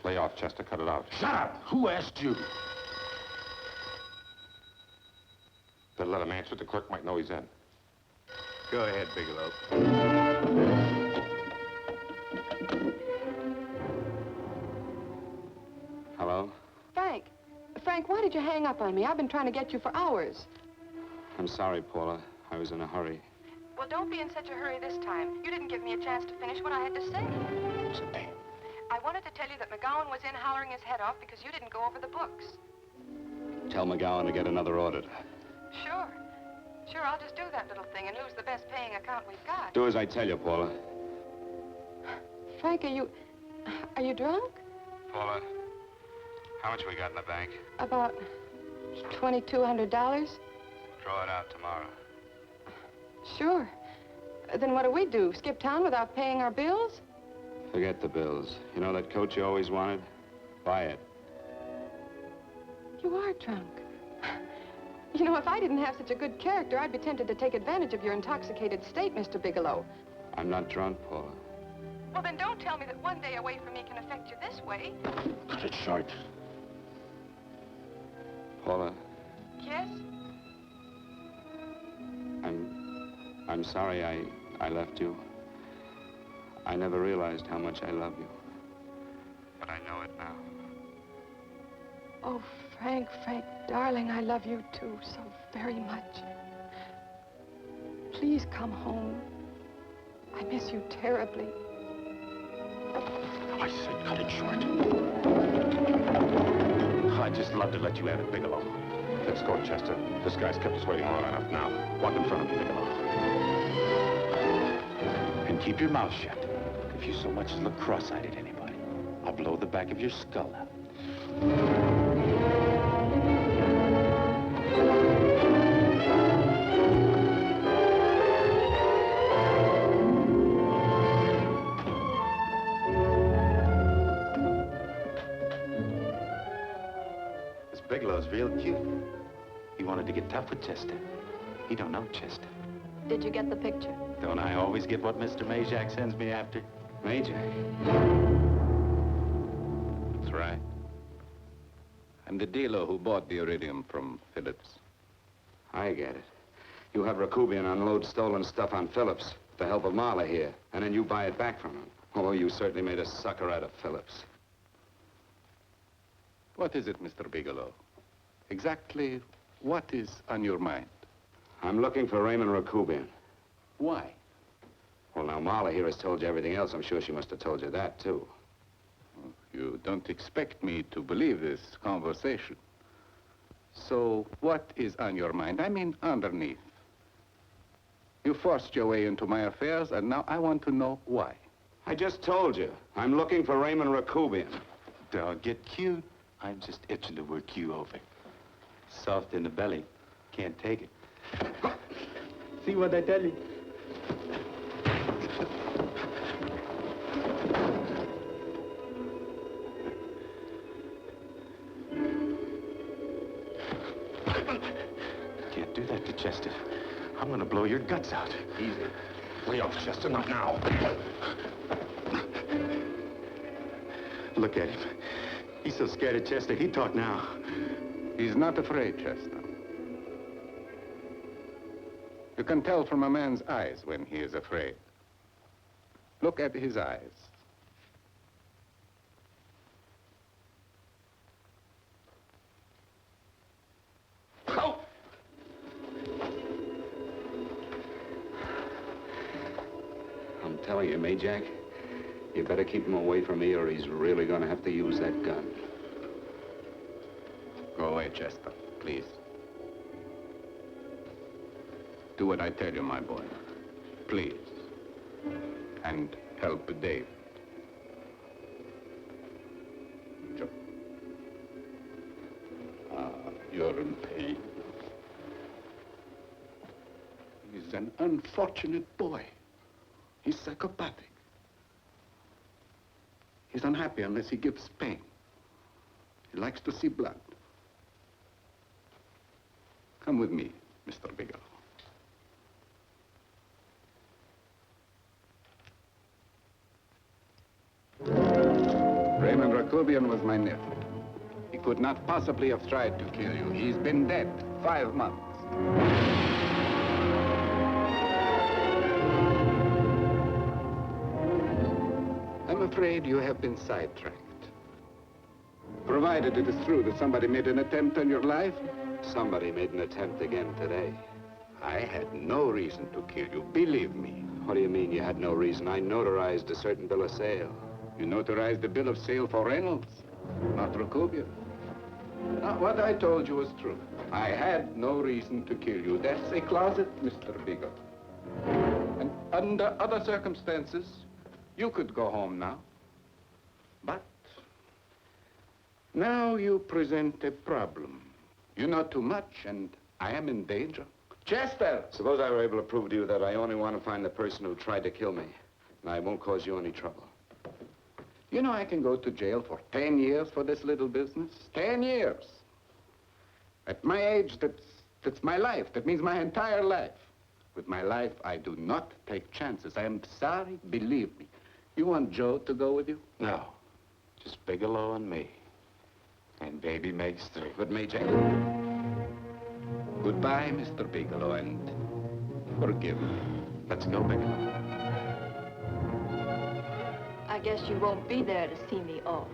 Lay off, Chester. Cut it out. Shut up! Who asked you? Better let him answer. The clerk might know he's in. Go ahead, Bigelow. Hello? Frank. Frank, why did you hang up on me? I've been trying to get you for hours. I'm sorry, Paula. I was in a hurry. Well, don't be in such a hurry this time. You didn't give me a chance to finish what I had to say. I wanted to tell you that McGowan was in hollering his head off because you didn't go over the books. Tell McGowan to get another auditor. Sure. Sure, I'll just do that little thing and lose the best paying account we've got. Do as I tell you, Paula. Frank, are you drunk? Paula, how much we got in the bank? About $2,200. Draw it out tomorrow. Sure. Then what do? Skip town without paying our bills? Forget the bills. You know that coat you always wanted? Buy it. You are drunk. You know, if I didn't have such a good character, I'd be tempted to take advantage of your intoxicated state, Mr. Bigelow. I'm not drunk, Paula. Well, then don't tell me that one day away from me can affect you this way. Cut it short. Paula, Yes? I'm sorry I left you. I never realized how much I love you. But I know it now. Oh, Frank, darling, I love you too so very much. Please come home. I miss you terribly. I said cut it short. I'd just love to let you have it, Bigelow. Let's go, Chester. This guy's kept us waiting long enough now. Walk in front of me, Bigelow. And keep your mouth shut. If you so much as look cross-eyed at anybody, I'll blow the back of your skull out. This Bigelow's real cute. He wanted to get tough with Chester. He don't know Chester. Did you get the picture? Don't I always get what Mr. Mayjack sends me after? Mayjack? That's right. I'm the dealer who bought the iridium from Phillips. I get it. You have Rakubian unload stolen stuff on Phillips with the help of Marla here, and then you buy it back from him. Oh, you certainly made a sucker out of Phillips. What is it, Mr. Bigelow? Exactly what is on your mind? I'm looking for Raymond Rakubian. Why? Well, now, Marla here has told you everything else. I'm sure she must have told you that, too. You don't expect me to believe this conversation. So what is on your mind? I mean, underneath. You forced your way into my affairs, and now I want to know why. I just told you. I'm looking for Raymond Rakubian. Don't get cute. I'm just itching to work you over. Soft in the belly. Can't take it. See what I tell you? Can't do that to Chester. I'm gonna blow your guts out. Easy. Lay off, Chester, not now. Look at him. He's so scared of Chester, he'd talk now. He's not afraid, Chester. You can tell from a man's eyes when he is afraid. Look at his eyes. Oh! I'm telling you, Mayjack, you better keep him away from me or he's really gonna have to use that gun. Go away, Chester, please. Do what I tell you, my boy. Please. And help Dave. Joe. is an unfortunate boy. He's psychopathic. He's unhappy unless he gives pain. He likes to see blood. Come with me, Mr. Bigelow. Raymond Rakubian was my nephew. He could not possibly have tried to kill you. He's been dead 5 months. I'm afraid you have been sidetracked. Provided it is true that somebody made an attempt on your life. Somebody made an attempt again today. I had no reason to kill you, believe me. What do you mean you had no reason? I notarized a certain bill of sale. You notarized the bill of sale for Reynolds, not Rakubian. Now, what I told you was true. I had no reason to kill you. That's a closet, Mr. Bigelow. And under other circumstances, you could go home now. But now you present a problem. You know too much, and I am in danger. Chester! Suppose I were able to prove to you that I only want to find the person who tried to kill me, and I won't cause you any trouble. You know I can go to jail for 10 years for this little business. 10 years. At my age, that's my life. That means my entire life. With my life, I do not take chances. I am sorry, believe me. You want Joe to go with you? No. Just Bigelow and me. And baby makes 3. But Mayjack. Goodbye, Mr. Bigelow, and forgive me. Let's go, Bigelow. I guess you won't be there to see me off.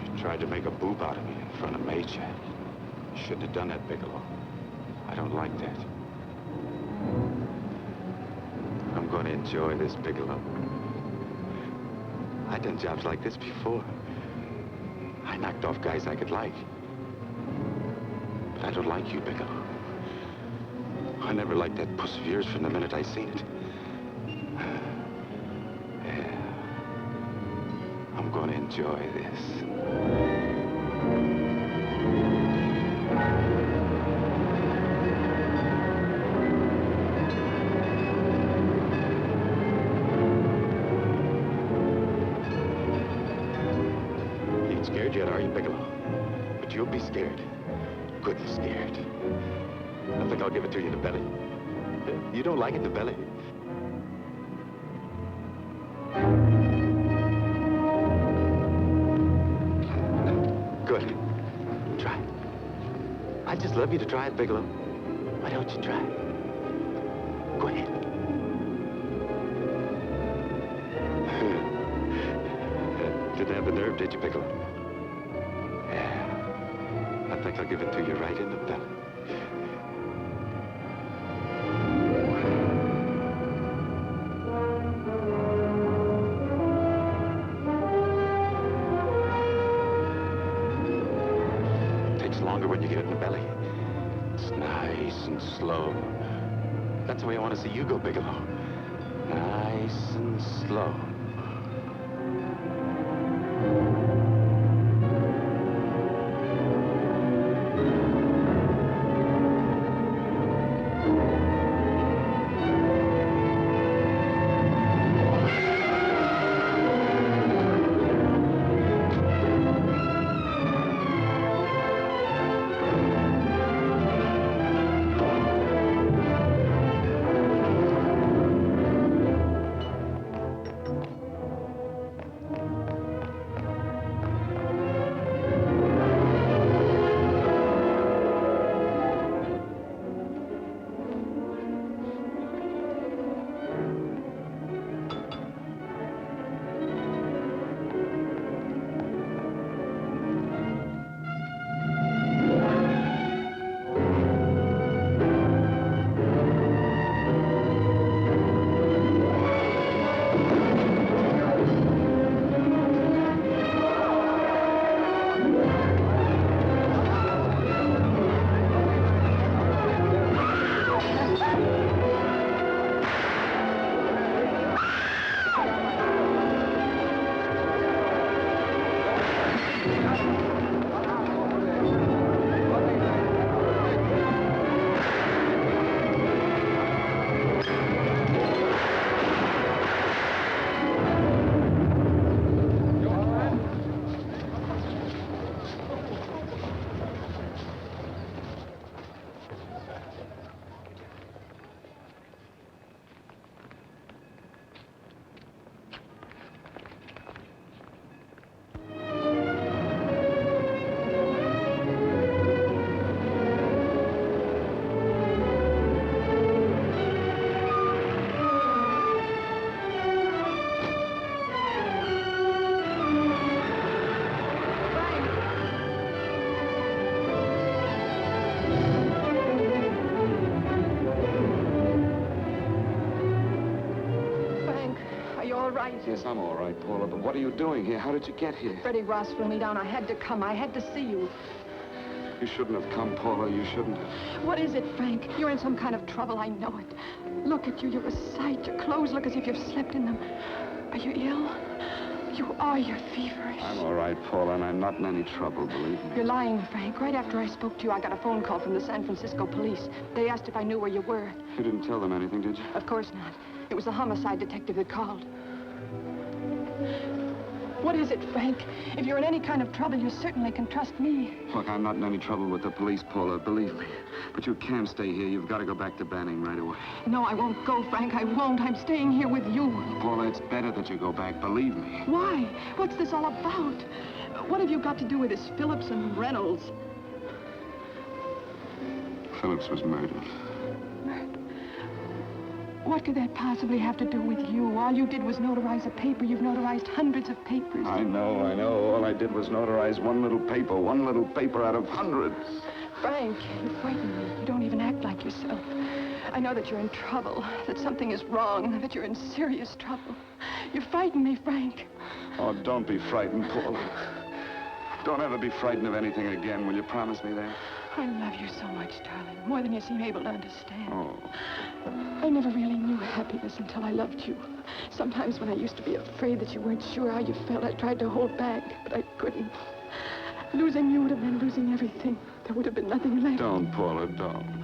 You tried to make a boob out of me in front of Mayjack. You shouldn't have done that, Bigelow. I don't like that. I'm going to enjoy this, Bigelow. I've done jobs like this before. I knocked off guys I could like. But I don't like you, Bigelow. I never liked that puss of yours from the minute I seen it. Yeah. I'm going to enjoy this. Yet, are you, Bigelow? But you'll be scared. Good scared. I think I'll give it to you in the belly. You don't like it in the belly? Good. Try it. I'd just love you to try it, Bigelow. Why don't you try it? Go ahead. Didn't have the nerve, did you, Bigelow? I think I'll give it to you right in the belly. It takes longer when you get it in the belly. It's nice and slow. That's the way I want to see you go, Bigelow. Nice and slow. right. Yes, I'm all right, Paula, but what are you doing here? How did you get here? Freddie Ross flew me down. I had to come. I had to see you. You shouldn't have come, Paula. You shouldn't have. What is it, Frank? You're in some kind of trouble. I know it. Look at you. You're a sight. Your clothes look as if you've slept in them. Are you ill? You are. You're feverish. I'm all right, Paula, and I'm not in any trouble, believe me. You're lying, Frank. Right after I spoke to you, I got a phone call from the San Francisco police. They asked if I knew where you were. You didn't tell them anything, did you? Of course not. It was the homicide detective that called. What is it, Frank? If you're in any kind of trouble, you certainly can trust me. Look, I'm not in any trouble with the police, Paula, believe me. But you can't stay here. You've got to go back to Banning right away. No, I won't go, Frank. I won't. I'm staying here with you. Paula, it's better that you go back, believe me. Why? What's this all about? What have you got to do with this Phillips and Reynolds? Phillips was murdered. What could that possibly have to do with you? All you did was notarize a paper. You've notarized hundreds of papers. I know. All I did was notarize one little paper out of hundreds. Frank, you frighten me. You don't even act like yourself. I know that you're in trouble, that something is wrong, that you're in serious trouble. You frighten me, Frank. Oh, don't be frightened, Paula. Don't ever be frightened of anything again. Will you promise me that? I love you so much, darling, more than you seem able to understand. Oh. I never really knew happiness until I loved you. Sometimes when I used to be afraid that you weren't sure how you felt, I tried to hold back, but I couldn't. Losing you would have been losing everything. There would have been nothing left. Don't, Paula, don't.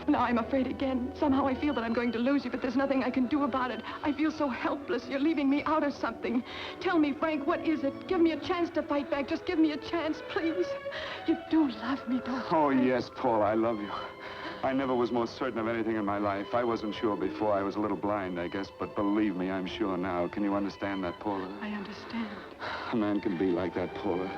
Now I'm afraid again. Somehow I feel that I'm going to lose you, but there's nothing I can do about it. I feel so helpless. You're leaving me out of something. Tell me, Frank, what is it? Give me a chance to fight back. Just give me a chance, please. You do love me, don't you? Oh, yes, Paula, I love you. I never was more certain of anything in my life. I wasn't sure before. I was a little blind, I guess, but believe me, I'm sure now. Can you understand that, Paula? I understand. A man can be like that, Paula.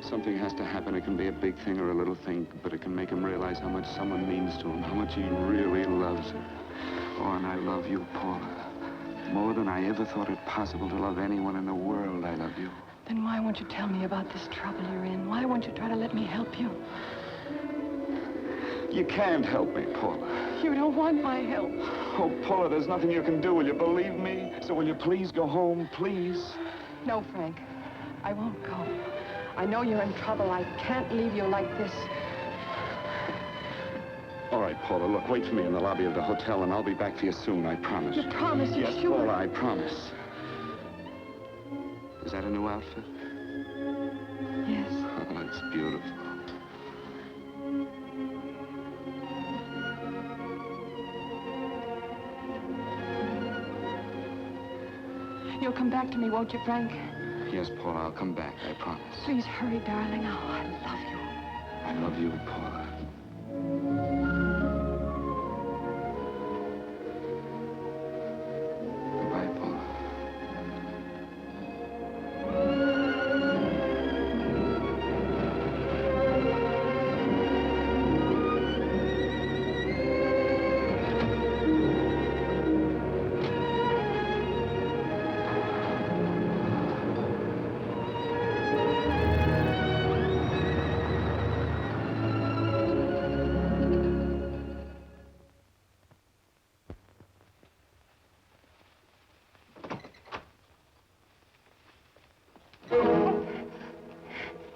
Something has to happen. It can be a big thing or a little thing, but it can make him realize how much someone means to him, how much he really loves her. Oh, and I love you, Paula. More than I ever thought it possible to love anyone in the world, I love you. Then why won't you tell me about this trouble you're in? Why won't you try to let me help you? You can't help me, Paula. You don't want my help. Oh, Paula, there's nothing you can do. Will you believe me? So will you please go home, please? No, Frank. I won't go. I know you're in trouble. I can't leave you like this. All right, Paula, look, wait for me in the lobby of the hotel, and I'll be back for you soon, I promise. You promise? You're yes, sure? Paula, I promise. Is that a new outfit? Yes. Oh, it's beautiful. You'll come back to me, won't you, Frank? Yes, Paula, I'll come back, I promise. Please hurry, darling. Oh, I love you. I love you, Paula. Goodbye, Paula.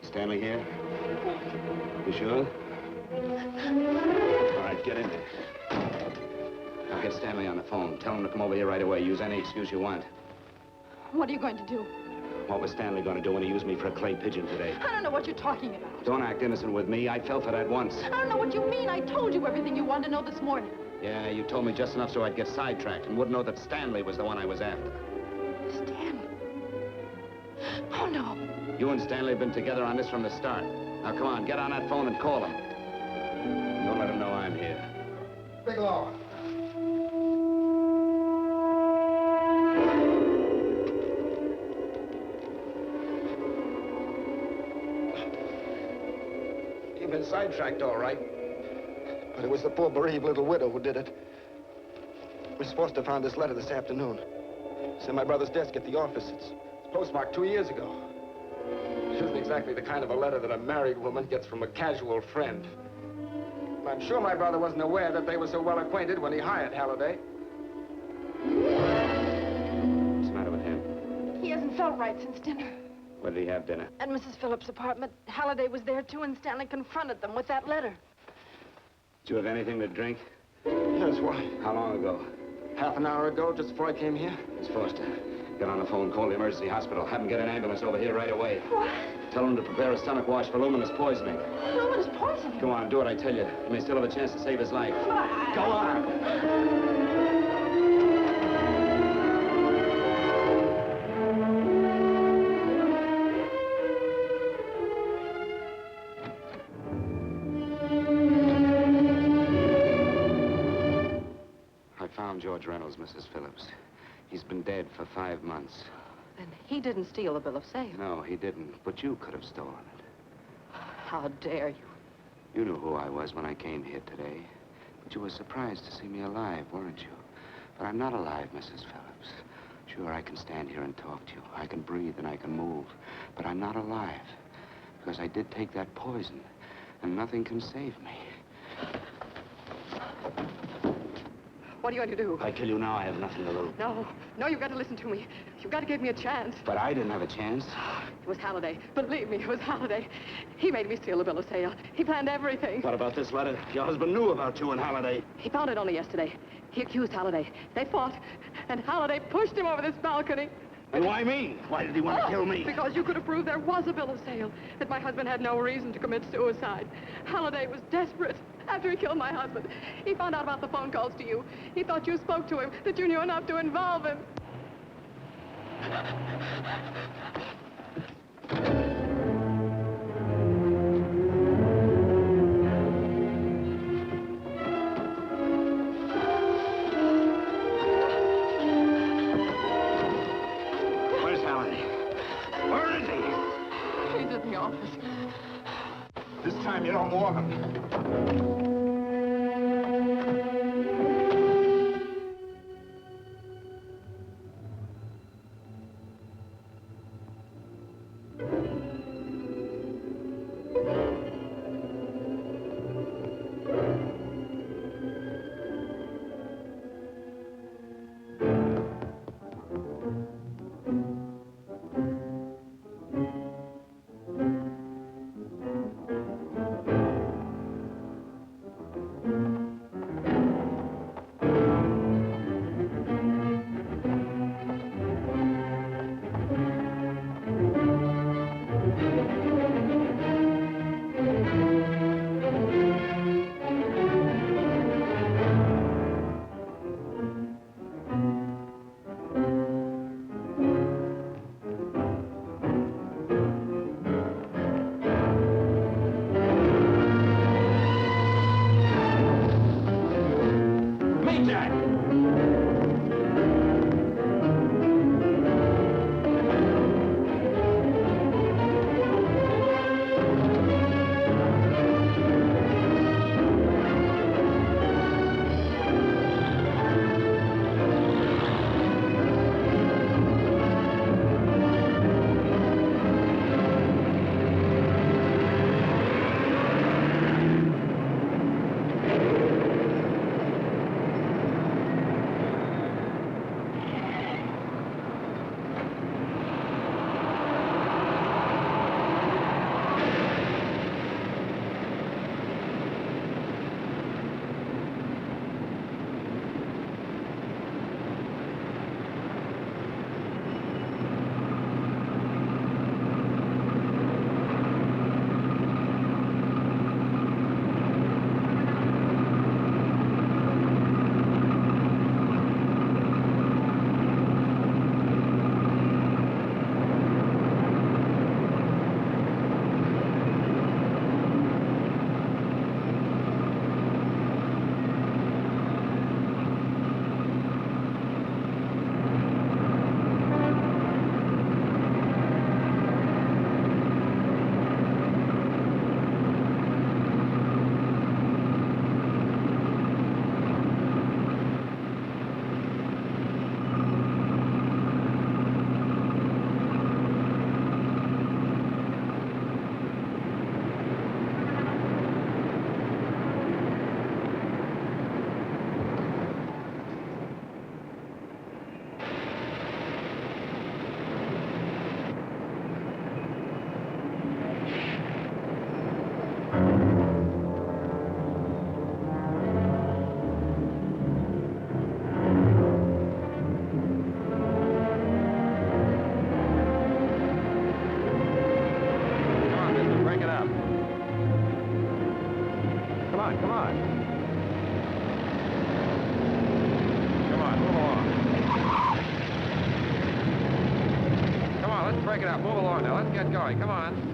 Stanley here? You sure? All right, get in there. Now get Stanley on the phone. Tell him to come over here right away. Use any excuse you want. What are you going to do? What was Stanley going to do when he used me for a clay pigeon today? I don't know what you're talking about. Don't act innocent with me. I fell for that once. I don't know what you mean. I told you everything you wanted to know this morning. Yeah, you told me just enough so I'd get sidetracked and wouldn't know that Stanley was the one I was after. Stanley? Oh, no. You and Stanley have been together on this from the start. Now, come on, get on that phone and call him. Don't let him know I'm here. Bigelow. You've been sidetracked, all right. But it was the poor bereaved little widow who did it. Miss Foster found this letter this afternoon. It's in my brother's desk at the office. It's postmarked 2 years ago. It isn't exactly the kind of a letter that a married woman gets from a casual friend. I'm sure my brother wasn't aware that they were so well acquainted when he hired Halliday. What's the matter with all right since dinner. Where did he have dinner? At Mrs. Phillips' apartment. Halliday was there, too, and Stanley confronted them with that letter. Did you have anything to drink? Yes, why? How long ago? Half an hour ago, just before I came here. Miss Foster, get on the phone, call the emergency hospital. Have them get an ambulance over here right away. What? Tell them to prepare a stomach wash for luminous poisoning. Luminous poisoning? Go on, do what I tell you. You may still have a chance to save his life. Go on. I found George Reynolds, Mrs. Phillips. He's been dead for 5 months. Then he didn't steal the bill of sale. No, he didn't. But you could have stolen it. How dare you? You knew who I was when I came here today. But you were surprised to see me alive, weren't you? But I'm not alive, Mrs. Phillips. Sure, I can stand here and talk to you. I can breathe and I can move. But I'm not alive. Because I did take that poison. And nothing can save me. What are you going to do? If I kill you now, I have nothing to lose. No, you've got to listen to me. You've got to give me a chance. But I didn't have a chance. It was Halliday. Believe me, it was Halliday. He made me steal the bill of sale. He planned everything. What about this letter? Your husband knew about you and Halliday. He found it only yesterday. He accused Halliday. They fought, and Halliday pushed him over this balcony. And why me? Why did he want to kill me? Because you could have proved there was a bill of sale, that my husband had no reason to commit suicide. Halliday was desperate. After he killed my husband, he found out about the phone calls to you. He thought you spoke to him, that you knew enough to involve him. Where's Halliday? Where is he? He's in the office. This time you don't want him. Come on, move along. Come on, let's break it up. Move along now. Let's get going. Come on.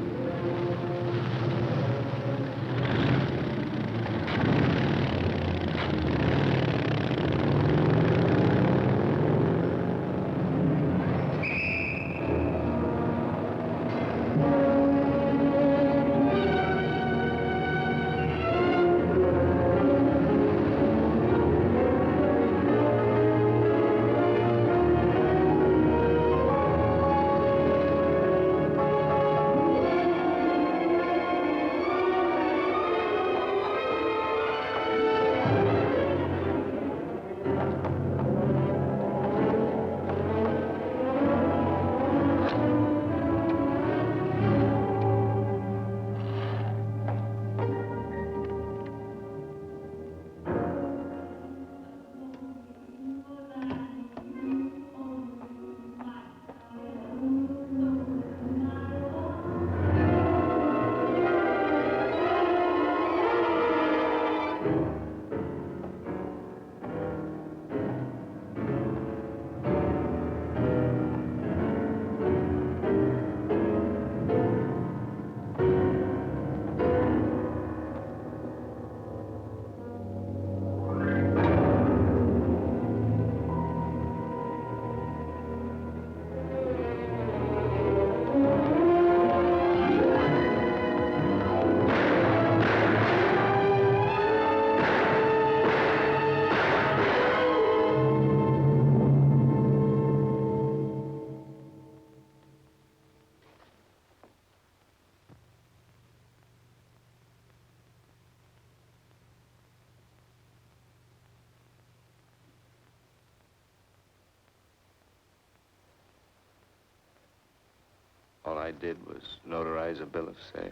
All I did was notarize a bill of sale.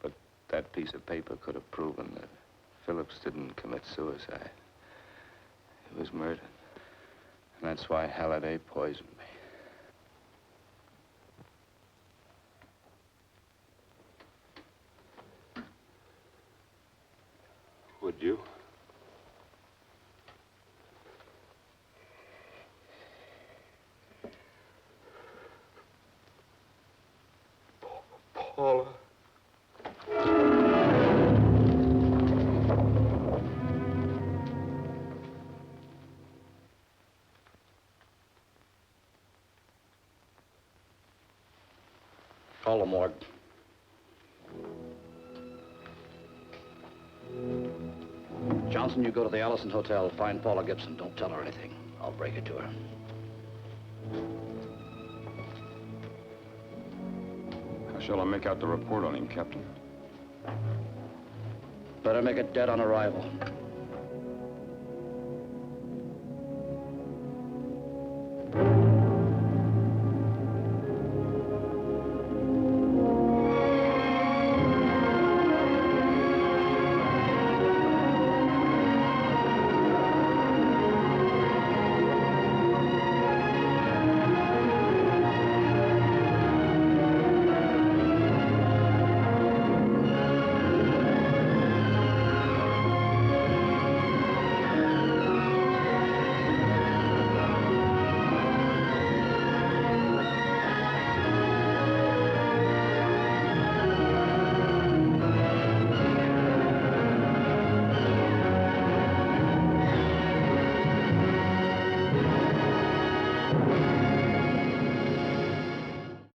But that piece of paper could have proven that Phillips didn't commit suicide. He was murdered. And that's why Halliday poisoned me. Would you? Paula. Call the morgue. Johnson, you go to the Allison Hotel, find Paula Gibson. Don't tell her anything. I'll break it to her. How shall I make out the report on him, Captain? Better make it dead on arrival.